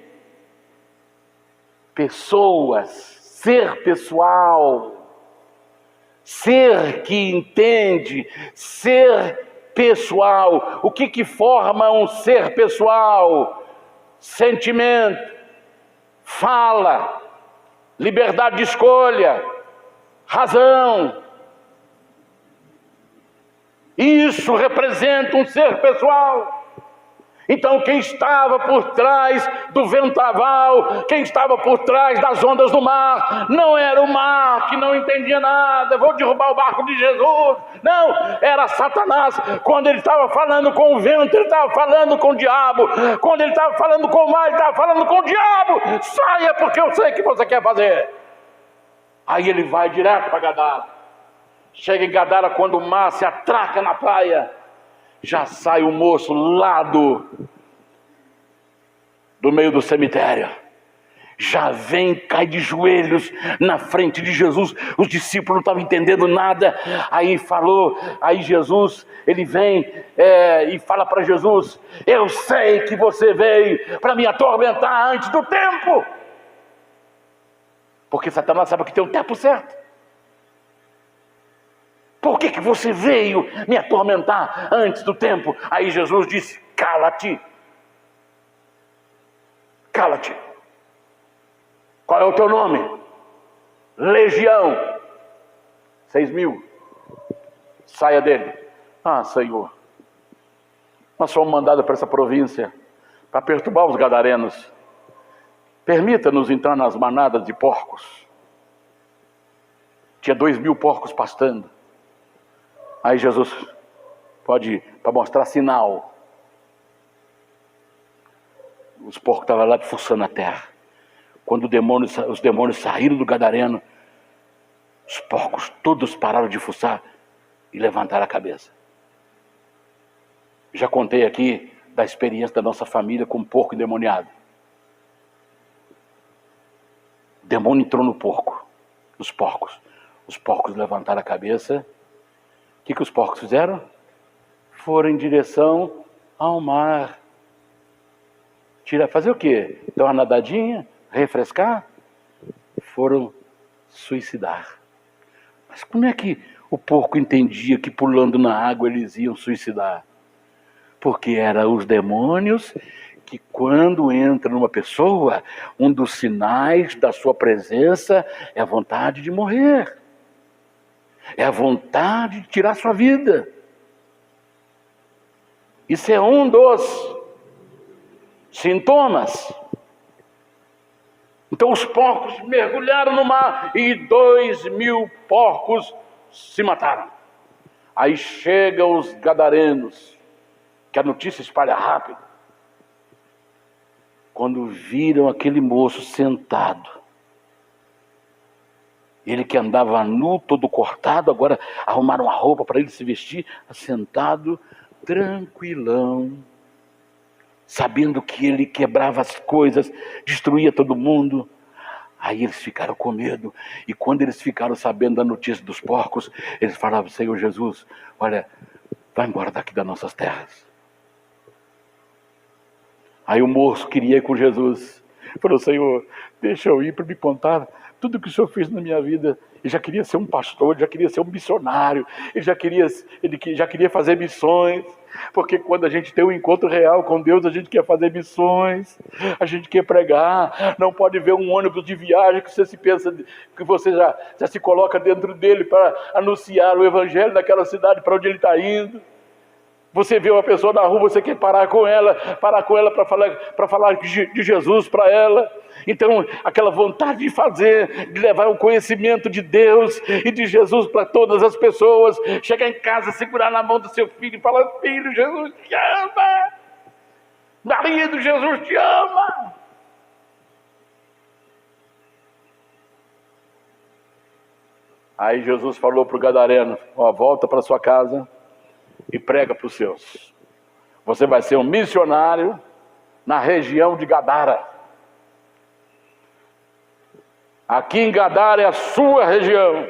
pessoas, ser pessoal, ser que entende, ser pessoal. O que forma um ser pessoal? Sentimento, fala, liberdade de escolha, razão. Isso representa um ser pessoal. Então quem estava por trás do vendaval, quem estava por trás das ondas do mar, não era o mar que não entendia nada, vou derrubar o barco de Jesus. Não, era Satanás. Quando ele estava falando com o vento, ele estava falando com o diabo. Quando ele estava falando com o mar, ele estava falando com o diabo. Saia, porque eu sei o que você quer fazer. Aí ele vai direto para Gadara. Chega em Gadara, quando o mar se atraca na praia, já sai o moço lá do meio do cemitério. Já vem, cai de joelhos na frente de Jesus. Os discípulos não estavam entendendo nada. Aí Jesus, ele vem e fala para Jesus: eu sei que você veio para me atormentar antes do tempo. Porque Satanás sabe que tem um tempo certo. Por que você veio me atormentar antes do tempo? Aí Jesus disse: cala-te. Cala-te. Qual é o teu nome? Legião. 6.000. Saia dele. Ah, Senhor, nós fomos mandados para essa província para perturbar os gadarenos. Permita-nos entrar nas manadas de porcos. Tinha 2.000 porcos pastando. Aí Jesus pode ir para mostrar sinal. Os porcos estavam lá fuçando a terra. Quando os demônios saíram do gadareno, os porcos todos pararam de fuçar e levantaram a cabeça. Já contei aqui da experiência da nossa família com um porco endemoniado. O demônio entrou no porco, nos porcos. Os porcos levantaram a cabeça. O que os porcos fizeram? Foram em direção ao mar. Fazer o quê? Dar uma nadadinha? Refrescar? Foram suicidar. Mas como é que o porco entendia que pulando na água eles iam suicidar? Porque eram os demônios que, quando entram numa pessoa, um dos sinais da sua presença é a vontade de morrer. É a vontade de tirar sua vida. Isso é um dos sintomas. Então os porcos mergulharam no mar e 2.000 porcos se mataram. Aí chegam os gadarenos, que a notícia espalha rápido. Quando viram aquele moço sentado, ele que andava nu, todo cortado, agora arrumaram uma roupa para ele se vestir, sentado, tranquilão, sabendo que ele quebrava as coisas, destruía todo mundo. Aí eles ficaram com medo, e quando eles ficaram sabendo da notícia dos porcos, eles falavam: Senhor Jesus, olha, vai embora daqui das nossas terras. Aí o moço queria ir com Jesus, falou: Senhor, deixa eu ir para me contar tudo que o Senhor fez na minha vida. Ele já queria ser um pastor, ele já queria ser um missionário, ele já queria fazer missões, porque quando a gente tem um encontro real com Deus, a gente quer fazer missões, a gente quer pregar. Não pode ver um ônibus de viagem que você se pensa, que você já se coloca dentro dele para anunciar o evangelho daquela cidade para onde ele está indo. Você vê uma pessoa na rua, você quer parar com ela para falar de Jesus para ela. Então, aquela vontade de fazer, de levar o conhecimento de Deus e de Jesus para todas as pessoas. Chegar em casa, segurar na mão do seu filho e falar: filho, Jesus te ama. Marido, Jesus te ama. Aí Jesus falou para o gadareno: volta para sua casa e prega para os seus. Você vai ser um missionário na região de Gadara. Aqui em Gadara é a sua região.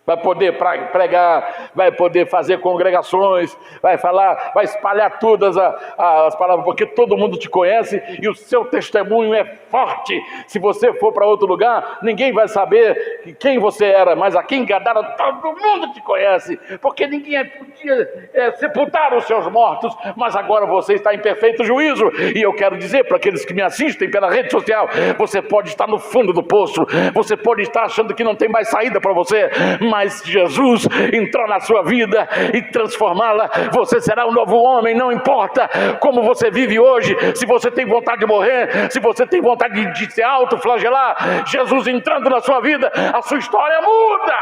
Vai poder pregar, vai poder fazer congregações, vai falar, vai espalhar todas as palavras, porque todo mundo te conhece e o seu testemunho é forte. Se você for para outro lugar, ninguém vai saber quem você era, mas aqui em Gadara todo mundo te conhece, porque ninguém podia sepultar os seus mortos, mas agora você está em perfeito juízo. E eu quero dizer para aqueles que me assistem pela rede social: você pode estar no fundo do poço, você pode estar achando que não tem mais saída para você, mas Jesus entrou na sua vida e transformá-la. Você será um novo homem. Não importa como você vive hoje, se você tem vontade de morrer, se você tem vontade de se autoflagelar, Jesus entrando na sua vida, a sua história muda.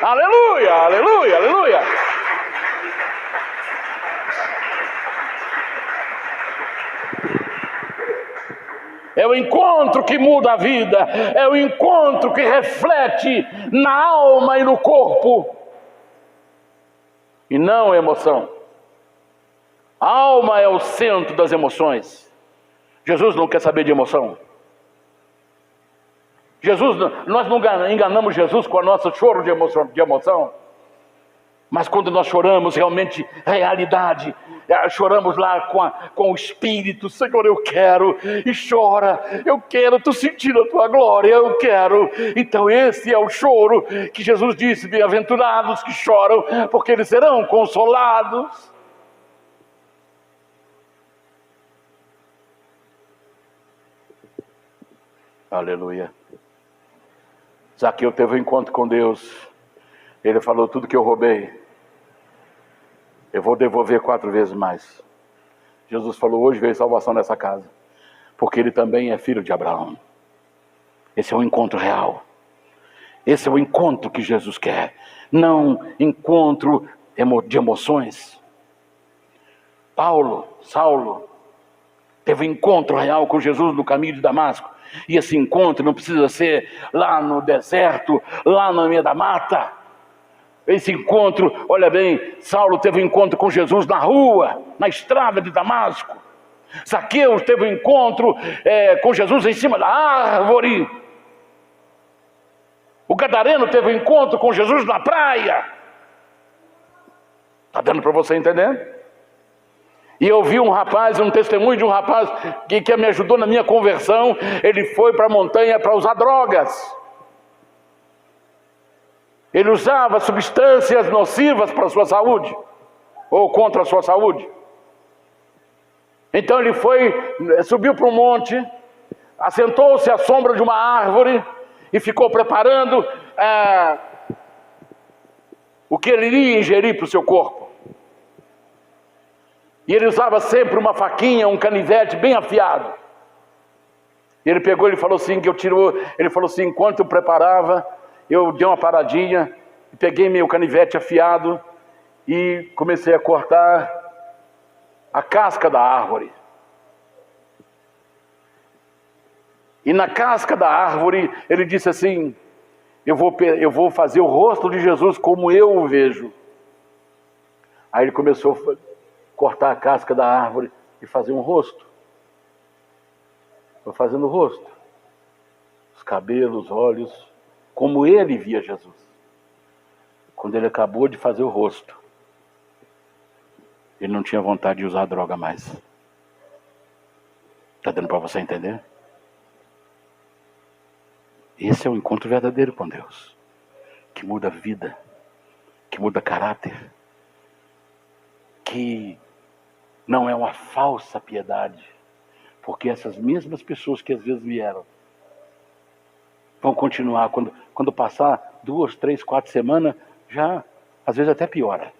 Aleluia, aleluia, aleluia. É o encontro que muda a vida, é o encontro que reflete na alma e no corpo, e não a emoção. A alma é o centro das emoções. Jesus não quer saber de emoção. Nós não enganamos Jesus com o nosso choro de emoção. Mas quando nós choramos, realmente, realidade, choramos lá com o Espírito: Senhor, eu quero, e chora, eu quero, estou sentindo a tua glória, eu quero. Então esse é o choro que Jesus disse: bem-aventurados que choram, porque eles serão consolados. Aleluia. Zaqueu teve um encontro com Deus. Ele falou: tudo que eu roubei, eu vou devolver 4 vezes mais. Jesus falou: hoje veio salvação nessa casa, porque ele também é filho de Abraão. Esse é um encontro real. Esse é o encontro que Jesus quer, não encontro de emoções. Saulo, teve um encontro real com Jesus no caminho de Damasco. E esse encontro não precisa ser lá no deserto, lá no meio da mata. Esse encontro, olha bem, Saulo teve um encontro com Jesus na rua, na estrada de Damasco. Zaqueu teve um encontro com Jesus em cima da árvore. O gadareno teve um encontro com Jesus na praia. Está dando para você entender? E eu vi um testemunho de um rapaz que me ajudou na minha conversão. Ele foi para a montanha para usar drogas. Ele usava substâncias nocivas para a sua saúde, ou contra a sua saúde. Então ele subiu para um monte, assentou-se à sombra de uma árvore e ficou preparando o que ele iria ingerir para o seu corpo. E ele usava sempre uma faquinha, um canivete bem afiado. E ele pegou, ele falou assim, enquanto eu preparava, eu dei uma paradinha, peguei meu canivete afiado e comecei a cortar a casca da árvore. E na casca da árvore, ele disse assim: eu vou fazer o rosto de Jesus como eu o vejo. Aí ele começou a cortar a casca da árvore e fazer um rosto. Foi fazendo o rosto, os cabelos, os olhos, como ele via Jesus. Quando ele acabou de fazer o rosto, ele não tinha vontade de usar droga mais. Está dando para você entender? Esse é o encontro verdadeiro com Deus, que muda a vida, que muda caráter, que não é uma falsa piedade, porque essas mesmas pessoas que às vezes vieram vão continuar, quando passar 2, 3, 4 semanas, já às vezes até piora.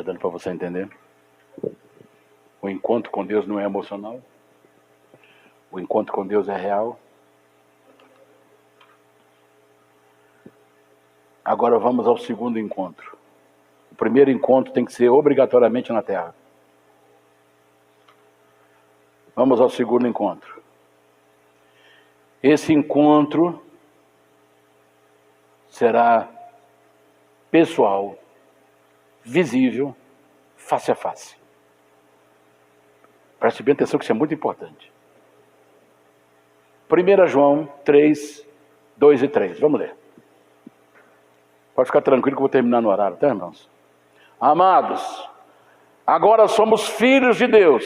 dando para você entender? O encontro com Deus não é emocional. O encontro com Deus é real. Agora vamos ao segundo encontro. O primeiro encontro tem que ser obrigatoriamente na terra. Vamos ao segundo encontro. Esse encontro será pessoal, visível, face a face. Preste bem atenção que isso é muito importante. 1 João 3, 2 e 3. Vamos ler. Pode ficar tranquilo que eu vou terminar no horário, tá, irmãos? Amados, agora somos filhos de Deus,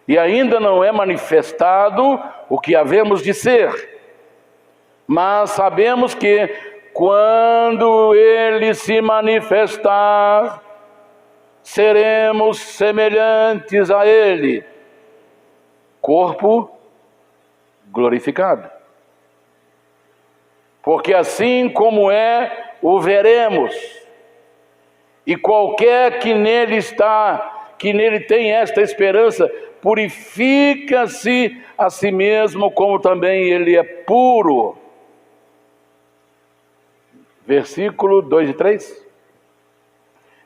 e ainda não é manifestado o que havemos de ser. Mas sabemos que, quando Ele se manifestar, seremos semelhantes a Ele, corpo glorificado. Porque assim como é, o veremos. E qualquer que nele está, que nele tem esta esperança, purifica-se a si mesmo, como também ele é puro. Versículo 2 e 3.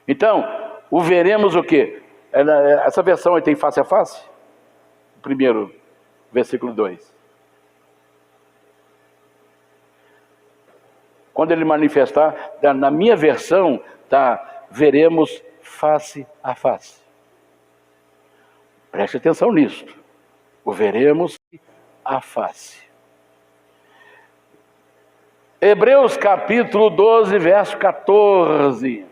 Então, o veremos o quê? Essa versão aí tem face a face? Primeiro, versículo 2. Quando ele manifestar, na minha versão, tá, veremos face a face. Preste atenção nisso. O veremos a face. Hebreus capítulo 12, verso 14.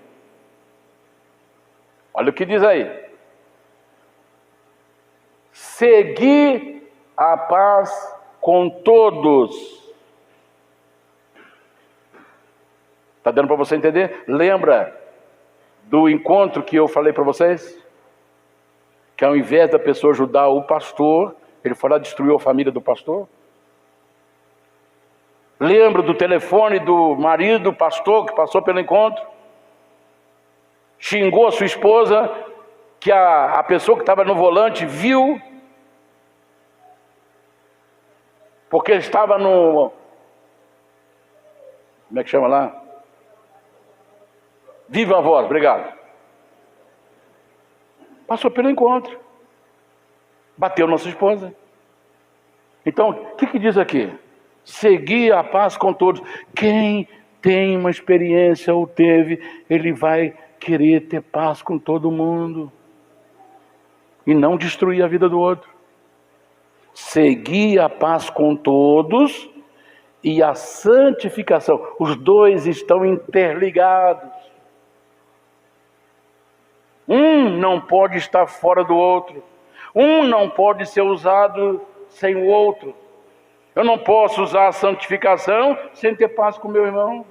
Olha o que diz aí. Segui a paz com todos. Está dando para você entender? Lembra do encontro que eu falei para vocês? Que ao invés da pessoa ajudar o pastor, ele foi lá destruir a família do pastor? Lembra do telefone do marido do pastor que passou pelo encontro? Xingou a sua esposa, que a pessoa que estava no volante viu, porque estava no... Como é que chama lá? Viva a voz, obrigado. Passou pelo encontro. Bateu nossa esposa. Então, o que diz aqui? Seguir a paz com todos. Quem tem uma experiência ou teve, ele vai querer ter paz com todo mundo. E não destruir a vida do outro. Seguir a paz com todos e a santificação. Os dois estão interligados. Um não pode estar fora do outro. Um não pode ser usado sem o outro. Eu não posso usar a santificação sem ter paz com meu irmão.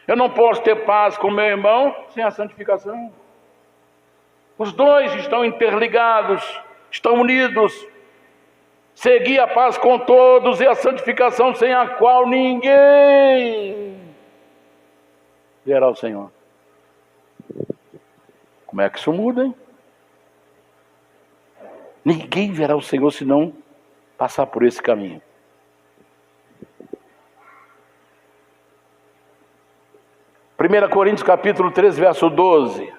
Eu não posso ter paz com meu irmão sem a santificação. Os dois estão interligados, estão unidos. Seguir a paz com todos e a santificação, sem a qual ninguém verá o Senhor. Como é que isso muda, hein? Ninguém verá o Senhor se não passar por esse caminho. Primeira Coríntios capítulo 13, verso 12.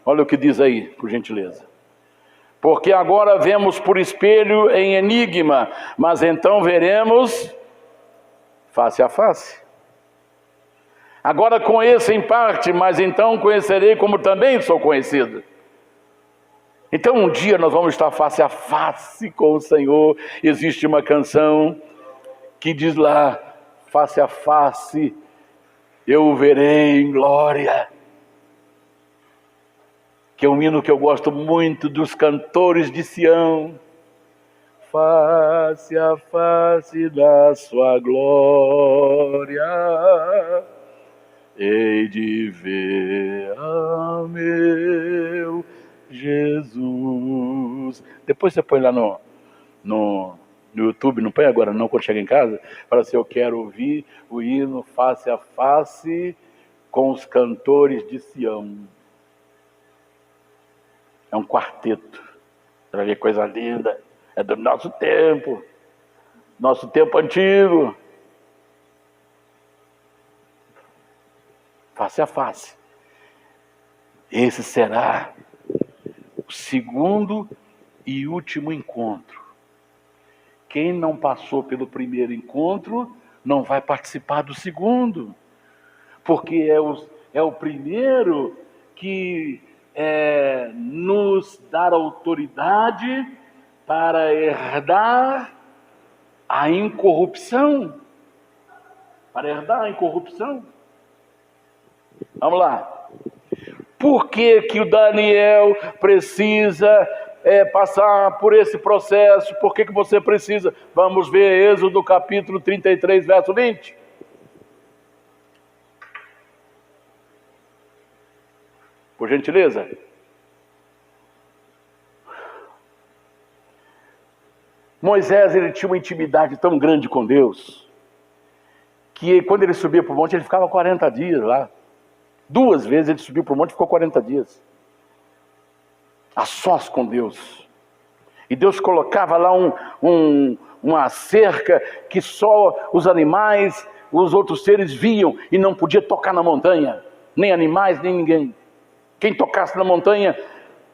Olha o que diz aí, por gentileza. Porque agora vemos por espelho em enigma, mas então veremos face a face. Agora conheço em parte, mas então conhecerei como também sou conhecido. Então um dia nós vamos estar face a face com o Senhor. Existe uma canção que diz lá, face a face eu o verei em glória. Que é um hino que eu gosto muito dos cantores de Sião. Face a face da sua glória, hei de ver a meu Jesus. Depois você põe lá no no YouTube, não põe agora não, quando chega em casa, fala assim, eu quero ouvir o hino Face a Face com os cantores de Sião. É um quarteto, para ver coisa linda, é do nosso tempo antigo. Face a Face. Esse será o segundo e último encontro. Quem não passou pelo primeiro encontro não vai participar do segundo, porque é o primeiro que nos dá autoridade para herdar a incorrupção. Para herdar a incorrupção. Vamos lá. Por que que o Daniel precisa passar por esse processo? Por que que você precisa? Vamos ver Êxodo capítulo 33, verso 20. Por gentileza. Moisés, ele tinha uma intimidade tão grande com Deus, que quando ele subia para o monte, ele ficava 40 dias lá. 2 vezes ele subiu para o monte e ficou 40 dias. A sós com Deus. E Deus colocava lá uma cerca que só os animais, os outros seres viam, e não podia tocar na montanha. Nem animais, nem ninguém. Quem tocasse na montanha,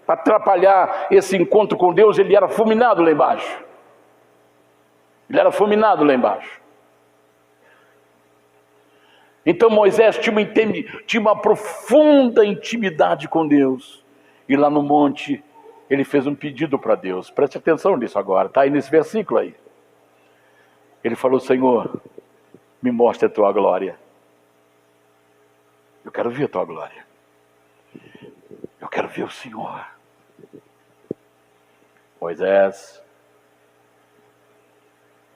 para atrapalhar esse encontro com Deus, ele era fulminado lá embaixo. Ele era fulminado lá embaixo. Então Moisés tinha uma profunda intimidade com Deus. E lá no monte, ele fez um pedido para Deus. Preste atenção nisso agora, está aí nesse versículo aí. Ele falou, Senhor, me mostre a tua glória. Eu quero ver a tua glória. Eu quero ver o Senhor. Moisés,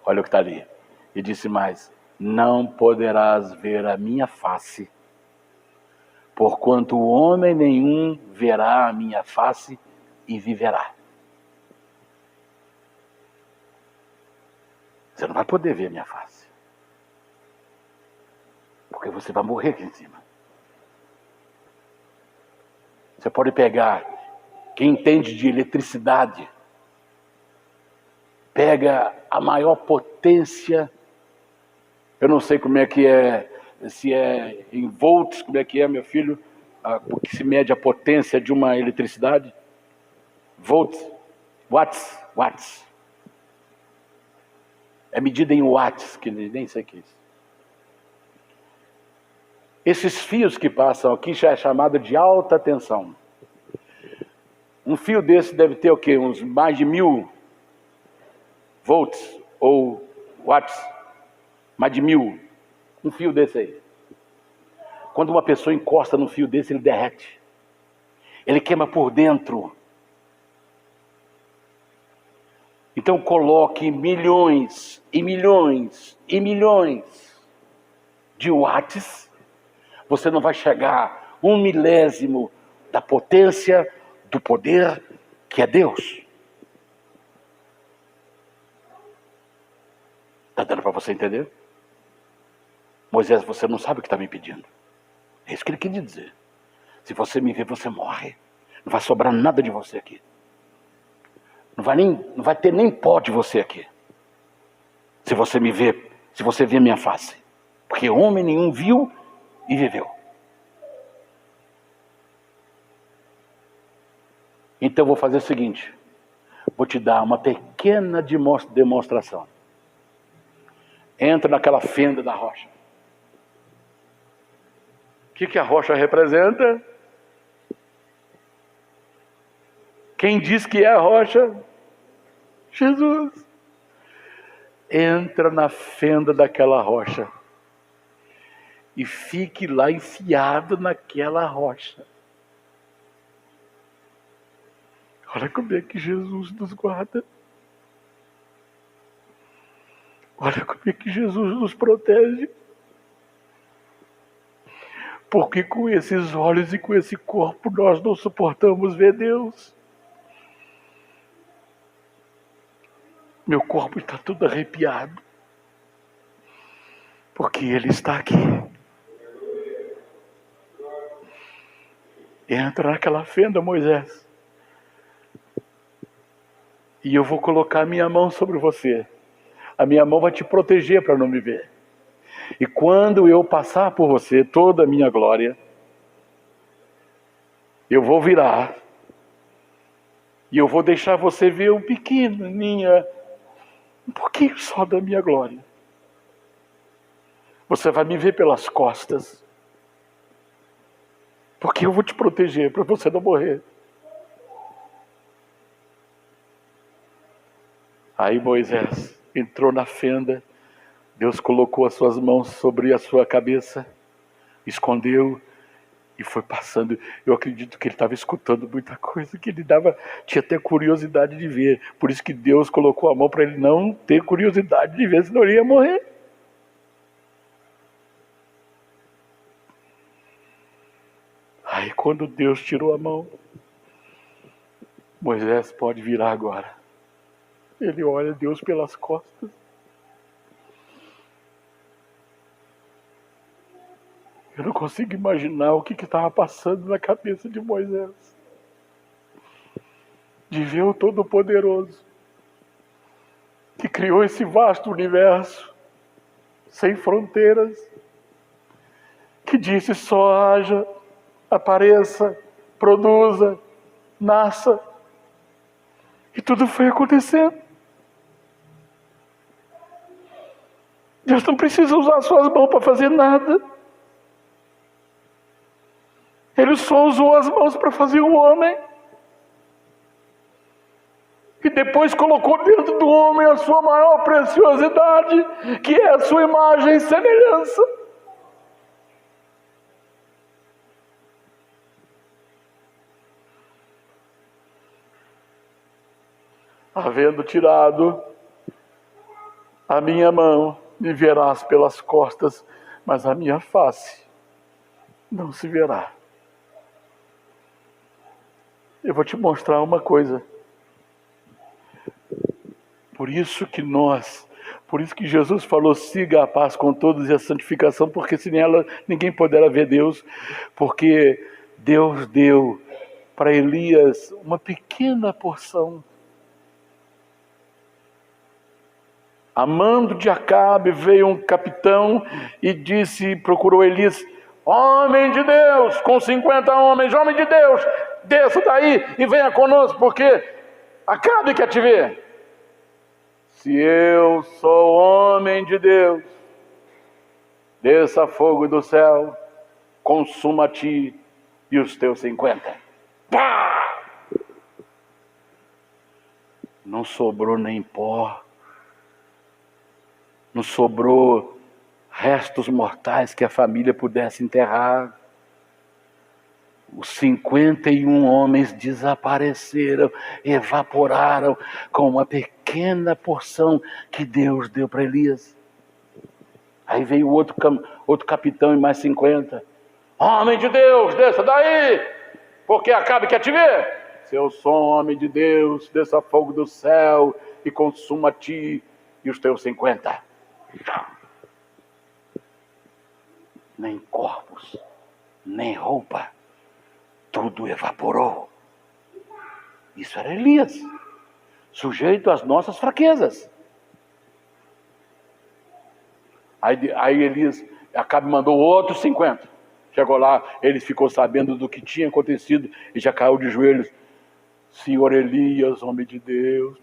olha o que está ali. E disse mais, não poderás ver a minha face, porquanto homem nenhum verá a minha face e viverá. Você não vai poder ver a minha face, porque você vai morrer aqui em cima. Você pode pegar, quem entende de eletricidade, pega a maior potência, eu não sei como é que é, se é em volts, como é que é, meu filho, porque se mede a potência de uma eletricidade. Volts, watts. É medida em watts, que nem sei o que é isso. Esses fios que passam aqui já é chamado de alta tensão. Um fio desse deve ter o quê? Uns mais de 1000 volts ou watts. Mais de 1000. Um fio desse aí. Quando uma pessoa encosta no fio desse, ele derrete. Ele queima por dentro. Então coloque milhões e milhões e milhões de watts. Você não vai chegar 1/1000 da potência do poder que é Deus. Está dando para você entender? Moisés, você não sabe o que está me pedindo. É isso que ele queria dizer. Se você me ver, você morre. Não vai sobrar nada de você aqui. Não vai ter nem pó de você aqui. Se você me ver, se você ver minha face. Porque homem nenhum viu e viveu. Então eu vou fazer o seguinte. Vou te dar uma pequena demonstração. Entra naquela fenda da rocha. O que a rocha representa? Quem diz que é a rocha? Jesus. Entra na fenda daquela rocha. E fique lá enfiado naquela rocha. Olha como é que Jesus nos guarda. Olha como é que Jesus nos protege. Porque com esses olhos e com esse corpo nós não suportamos ver Deus. Meu corpo está todo arrepiado, porque Ele está aqui. Entra naquela fenda, Moisés, e eu vou colocar a minha mão sobre você. A minha mão vai te proteger para não me ver. E quando eu passar por você toda a minha glória, eu vou virar e eu vou deixar você ver um pouquinho só da minha glória. Você vai me ver pelas costas, porque eu vou te proteger para você não morrer. Aí Moisés entrou na fenda, Deus colocou as suas mãos sobre a sua cabeça, escondeu e foi passando. Eu acredito que ele estava escutando muita coisa, que ele tinha até curiosidade de ver. Por isso que Deus colocou a mão para ele não ter curiosidade de ver, senão ele ia morrer. Aí quando Deus tirou a mão, Moisés pode virar agora. Ele olha Deus pelas costas. Eu não consigo imaginar o que estava passando na cabeça de Moisés. De ver o Todo-Poderoso, que criou esse vasto universo, sem fronteiras, que disse só haja, apareça, produza, nasça. E tudo foi acontecendo. Deus não precisa usar suas mãos para fazer nada. Ele só usou as mãos para fazer o homem. E depois colocou dentro do homem a sua maior preciosidade, que é a sua imagem e semelhança. Havendo tirado a minha mão, me verás pelas costas, mas a minha face não se verá. Eu vou te mostrar uma coisa. Por isso que Jesus falou, siga a paz com todos e a santificação, porque sem ela ninguém poderá ver Deus, porque Deus deu para Elias uma pequena porção. A mando de Acabe veio um capitão e procurou Elias, homem de Deus, com 50 homens, homem de Deus, desça daí e venha conosco, porque Acabe quer te ver. Se eu sou homem de Deus, desça fogo do céu, consuma a ti e os teus 50. Pá! Não sobrou nem pó, não sobrou restos mortais que a família pudesse enterrar. Os 51 homens desapareceram, evaporaram com uma pequena porção que Deus deu para Elias. Aí veio outro capitão e mais 50. Homem de Deus, desça daí, porque Acabe quer te ver. Se eu sou homem de Deus, desça fogo do céu e consuma a ti e os teus 50. Nem corpos, nem roupa, tudo evaporou. Isso era Elias, sujeito às nossas fraquezas. Aí Elias, Acabe mandou outros 50. Chegou lá, ele ficou sabendo do que tinha acontecido e já caiu de joelhos. Senhor Elias, homem de Deus,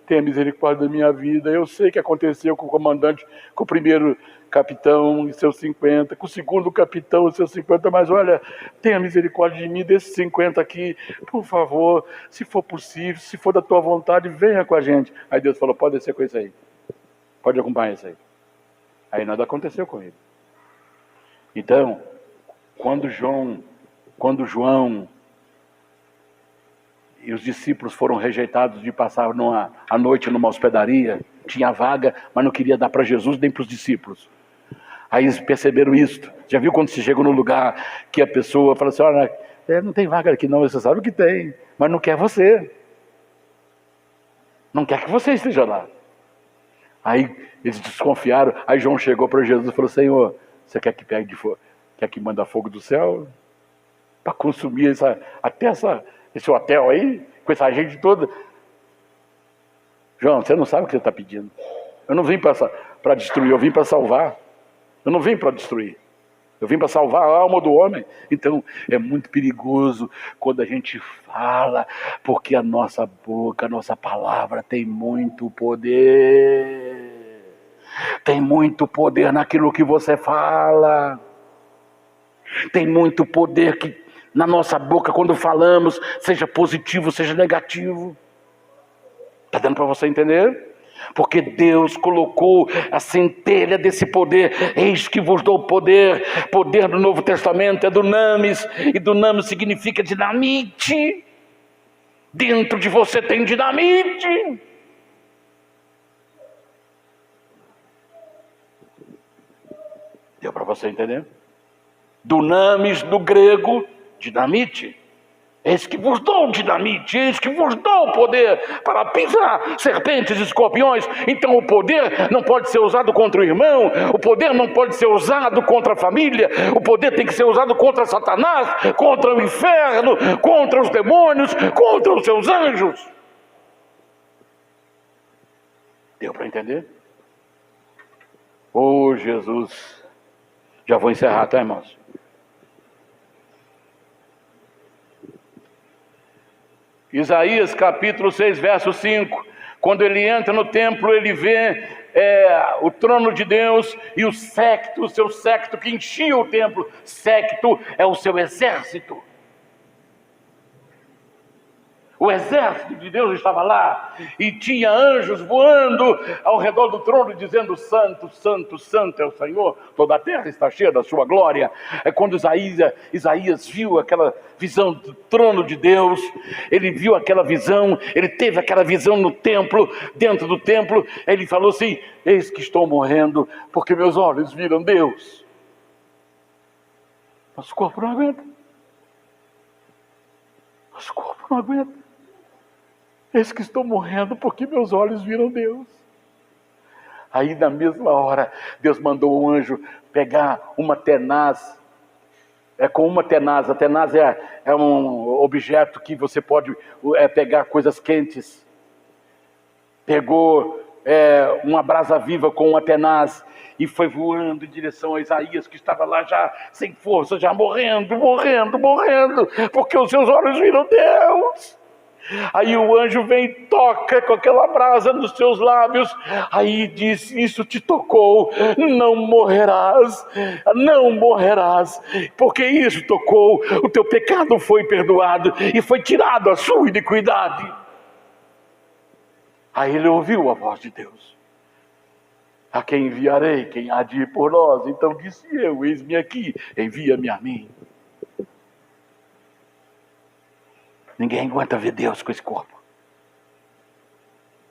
tenha misericórdia da minha vida. Eu sei que aconteceu com o comandante, com o primeiro capitão e seus 50, com o segundo capitão e seus 50, mas olha, tenha misericórdia de mim, desses 50 aqui, por favor, se for possível, se for da tua vontade, venha com a gente. Aí Deus falou, pode descer com isso aí, pode acompanhar isso aí. Aí nada aconteceu com ele. Então, quando João e os discípulos foram rejeitados de passar a noite numa hospedaria, tinha vaga, mas não queria dar para Jesus nem para os discípulos. Aí eles perceberam isso. Já viu quando se chega num lugar que a pessoa fala assim, olha, não tem vaga aqui não, você sabe que tem, mas não quer você. Não quer que você esteja lá. Aí eles desconfiaram. Aí João chegou para Jesus e falou: Senhor, você quer que pegue de fogo? Quer que manda fogo do céu? Para consumir esse hotel aí? Com essa gente toda? João, você não sabe o que você está pedindo. Eu não vim para destruir, eu vim para salvar. Eu não vim para destruir. Eu vim para salvar a alma do homem. Então é muito perigoso quando a gente fala, porque a nossa boca, a nossa palavra tem muito poder. Tem muito poder naquilo que você fala. Tem muito poder na nossa boca quando falamos, seja positivo, seja negativo. Está dando para você entender? Porque Deus colocou a centelha desse poder. Eis que vos dou poder. Poder do Novo Testamento é dunamis, e dunamis significa dinamite. Dentro de você tem dinamite. Deu para você entender? Dunamis do grego, dinamite. Eis que vos dou dinamite, eis que vos dou poder para pisar serpentes e escorpiões. Então o poder não pode ser usado contra o irmão, o poder não pode ser usado contra a família, o poder tem que ser usado contra Satanás, contra o inferno, contra os demônios, contra os seus anjos. Deu para entender? Oh, Jesus. Já vou encerrar, tá, irmãos? Isaías capítulo 6, verso 5, quando ele entra no templo, ele vê o trono de Deus e o seu séquito que enchia o templo. Séquito é o seu exército. O exército de Deus estava lá e tinha anjos voando ao redor do trono dizendo: Santo, Santo, Santo é o Senhor, toda a terra está cheia da sua glória. É quando Isaías viu aquela visão do trono de Deus, ele viu aquela visão, ele teve aquela visão no templo, dentro do templo, ele falou assim: eis que estou morrendo, porque meus olhos viram Deus. Nosso corpo não aguenta. Nosso corpo não aguenta. Eis que estou morrendo porque meus olhos viram Deus. Aí na mesma hora, Deus mandou um anjo pegar uma tenaz. Com uma tenaz. A tenaz é um objeto que você pode pegar coisas quentes. Pegou uma brasa viva com uma tenaz e foi voando em direção a Isaías, que estava lá já sem força, já morrendo, porque os seus olhos viram Deus. Aí o anjo vem e toca com aquela brasa nos seus lábios. Aí diz: isso te tocou, não morrerás, porque isso tocou, o teu pecado foi perdoado e foi tirado a sua iniquidade. Aí ele ouviu a voz de Deus: a quem enviarei? Quem há de ir por nós? Então disse eu: eis-me aqui, envia-me a mim. Ninguém aguenta ver Deus com esse corpo.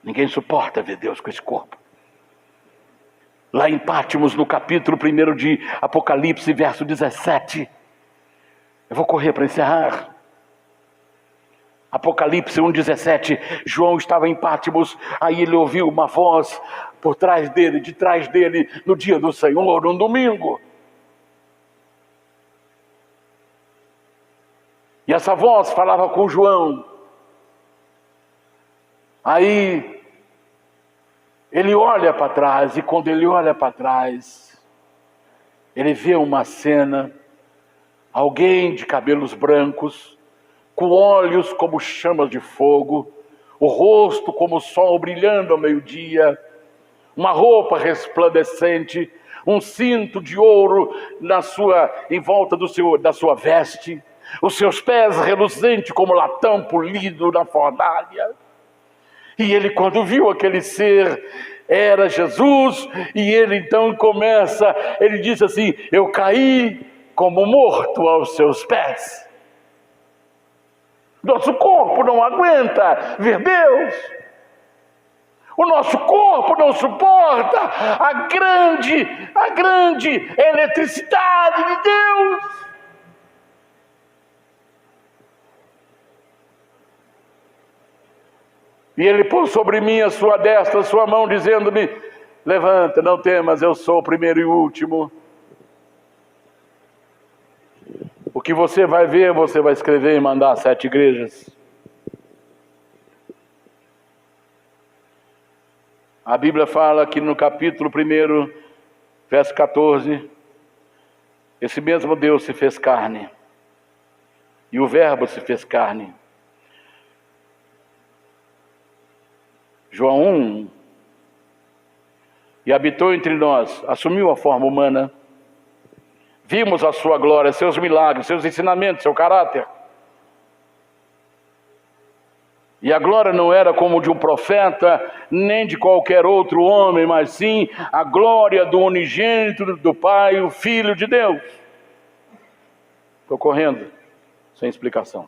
Ninguém suporta ver Deus com esse corpo. Lá em Pátimos, no capítulo 1 de Apocalipse, verso 17. Eu vou correr para encerrar. Apocalipse 1,17. João estava em Pátimos, aí ele ouviu uma voz por trás dele, de trás dele, no dia do Senhor, no domingo. E essa voz falava com João. Aí ele olha para trás, e quando ele olha para trás, ele vê uma cena: alguém de cabelos brancos, com olhos como chamas de fogo, o rosto como o sol brilhando ao meio-dia, uma roupa resplandecente, um cinto de ouro em volta da sua veste, os seus pés reluzentes como latão polido na fornalha. E ele, quando viu aquele ser, era Jesus, e ele então ele diz assim: eu caí como morto aos seus pés. Nosso corpo não aguenta ver Deus. O nosso corpo não suporta a grande eletricidade de Deus. E ele pôs sobre mim a sua destra, a sua mão, dizendo-me: Levanta, não temas, eu sou o primeiro e o último. O que você vai ver, você vai escrever e mandar às 7 igrejas. A Bíblia fala que no capítulo 1, verso 14, esse mesmo Deus se fez carne, e o Verbo se fez carne. João 1, e habitou entre nós, assumiu a forma humana, vimos a sua glória, seus milagres, seus ensinamentos, seu caráter. E a glória não era como de um profeta, nem de qualquer outro homem, mas sim a glória do unigênito do Pai, o Filho de Deus. Estou correndo, sem explicação.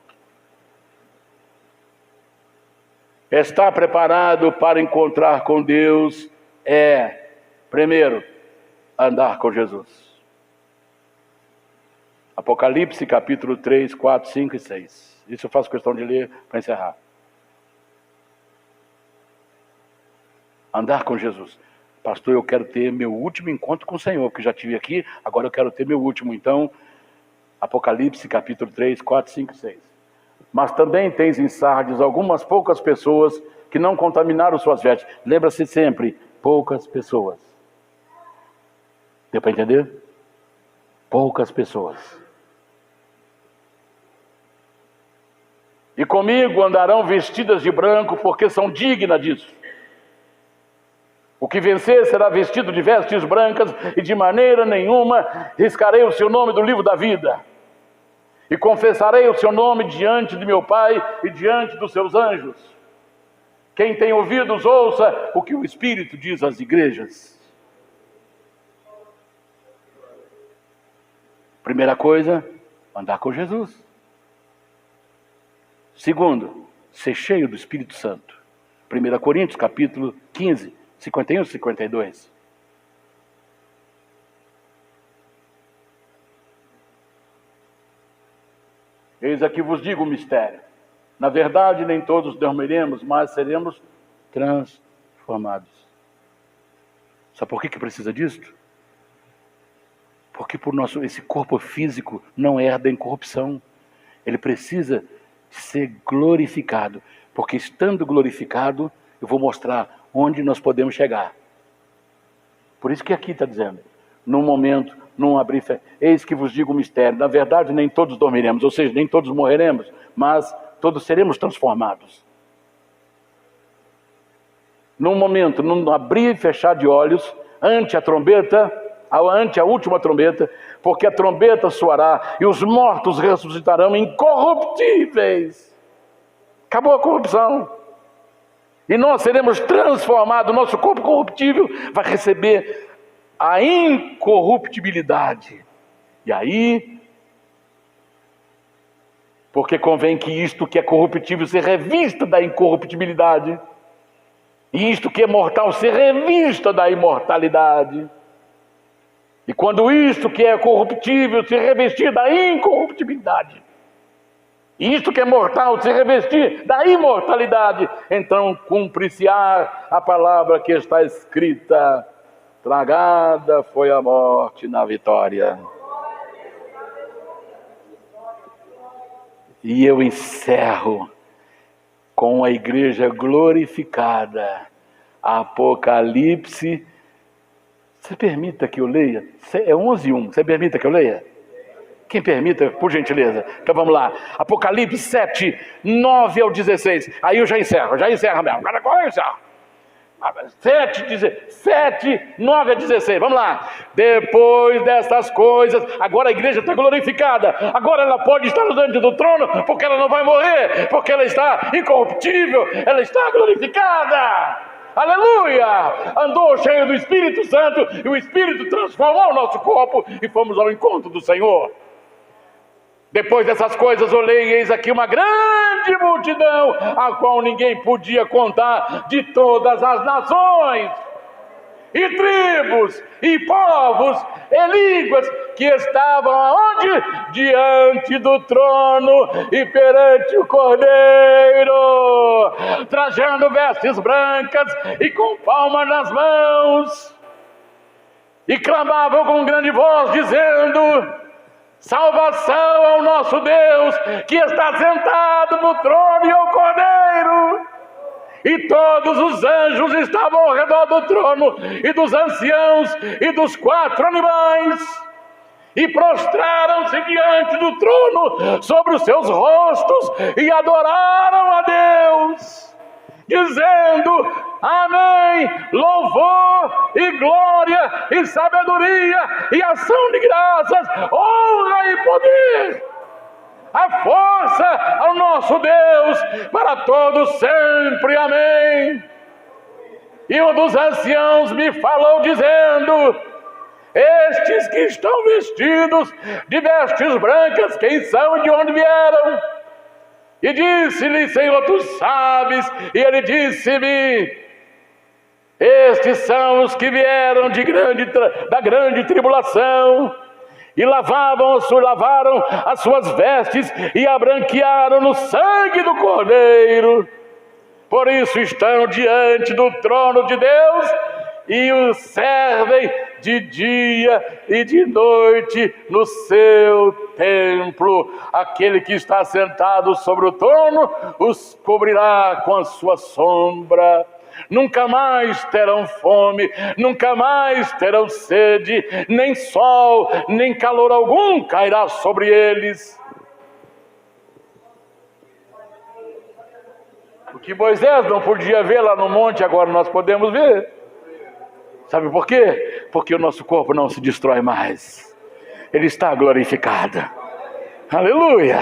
Estar preparado para encontrar com Deus é, primeiro, andar com Jesus. Apocalipse capítulo 3, 4, 5 e 6. Isso eu faço questão de ler para encerrar. Andar com Jesus. Pastor, eu quero ter meu último encontro com o Senhor, porque já tive aqui, agora eu quero ter meu último. Então, Apocalipse capítulo 3, 4, 5 e 6. Mas também tens em Sardes algumas poucas pessoas que não contaminaram suas vestes. Lembra-se sempre, poucas pessoas. Deu para entender? Poucas pessoas. E comigo andarão vestidas de branco, porque são dignas disso. O que vencer será vestido de vestes brancas, e de maneira nenhuma riscarei o seu nome do livro da vida. E confessarei o seu nome diante de meu Pai e diante dos seus anjos. Quem tem ouvidos, ouça o que o Espírito diz às igrejas. Primeira coisa, andar com Jesus. Segundo, ser cheio do Espírito Santo. 1 Coríntios capítulo 15, 51 e 52. Eis aqui vos digo o mistério. Na verdade, nem todos dormiremos, mas seremos transformados. Sabe por que precisa disso? Porque esse corpo físico não herda incorrupção. Ele precisa ser glorificado. Porque estando glorificado, eu vou mostrar onde nós podemos chegar. Por isso que aqui está dizendo, num momento, num abrir fé, eis que vos digo o mistério. Na verdade, nem todos dormiremos, ou seja, nem todos morreremos, mas todos seremos transformados. Num momento, num abrir e fechar de olhos, ante a última trombeta, porque a trombeta soará e os mortos ressuscitarão incorruptíveis. Acabou a corrupção. E nós seremos transformados, nosso corpo corruptível vai receber a incorruptibilidade. E aí, porque convém que isto que é corruptível se revista da incorruptibilidade, e isto que é mortal se revista da imortalidade. E quando isto que é corruptível se revestir da incorruptibilidade, e isto que é mortal se revestir da imortalidade, então cumprir-se-á a palavra que está escrita: tragada foi a morte na vitória. E eu encerro com a igreja glorificada. Apocalipse. Você permita que eu leia? É 11:1. Você permita que eu leia? Quem permita, por gentileza. Então vamos lá. Apocalipse 7, 9 ao 16. Aí eu já encerro mesmo. Agora eu encerro. 7, 9 a 16. Vamos lá. Depois destas coisas, agora a igreja está glorificada. Agora ela pode estar diante do trono, porque ela não vai morrer, porque ela está incorruptível, ela está glorificada. Aleluia! Andou cheio do Espírito Santo, e o Espírito transformou o nosso corpo, e fomos ao encontro do Senhor. Depois dessas coisas, olhei, e eis aqui uma grande multidão, a qual ninguém podia contar, de todas as nações, e tribos, e povos, e línguas, que estavam aonde? Diante do trono e perante o Cordeiro, trajando vestes brancas e com palmas nas mãos, e clamavam com grande voz, dizendo: salvação ao nosso Deus, que está sentado no trono, e ao Cordeiro. E todos os anjos estavam ao redor do trono, e dos anciãos, e dos 4 animais, e prostraram-se diante do trono sobre os seus rostos, e adoraram a Deus, dizendo: amém, louvor e glória e sabedoria e ação de graças, honra e poder, a força ao nosso Deus para todos sempre, amém. E um dos anciãos me falou dizendo: estes que estão vestidos de vestes brancas, quem são e de onde vieram? E disse-lhe: Senhor, tu sabes. E ele disse-me: estes são os que vieram da grande tribulação, e lavaram as suas vestes e a branquearam no sangue do Cordeiro. Por isso estão diante do trono de Deus e o servem de dia e de noite no seu templo. Aquele que está sentado sobre o trono os cobrirá com a sua sombra. Nunca mais terão fome, nunca mais terão sede, nem sol, nem calor algum cairá sobre eles. O que Moisés não podia ver lá no monte, agora nós podemos ver. Sabe por quê? Porque o nosso corpo não se destrói mais. Ele está glorificado. Aleluia!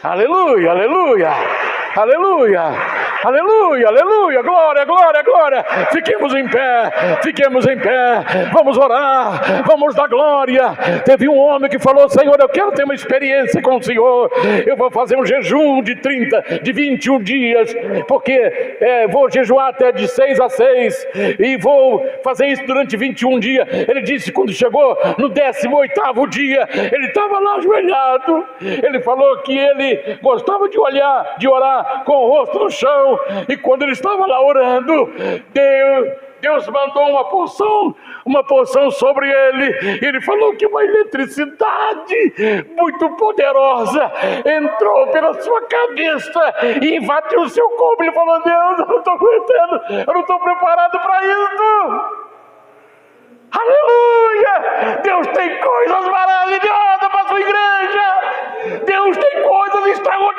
Aleluia! Aleluia! Aleluia! Aleluia, aleluia, glória, glória, glória. Fiquemos em pé, vamos orar, vamos dar glória. Teve um homem que falou: Senhor, eu quero ter uma experiência com o Senhor, eu vou fazer um jejum de 21 dias, porque vou jejuar até de 6 a 6, e vou fazer isso durante 21 dias. Ele disse, quando chegou no 18º dia, ele estava lá ajoelhado. Ele falou que ele gostava de orar com o rosto no chão. E quando ele estava lá orando, Deus mandou uma porção sobre ele. E ele falou que uma eletricidade muito poderosa entrou pela sua cabeça e invadiu o seu corpo. Ele falou: Deus, eu não estou aguentando, eu não estou preparado para isso. Aleluia! Deus tem coisas maravilhosas para a sua igreja. Deus tem coisas extraordinárias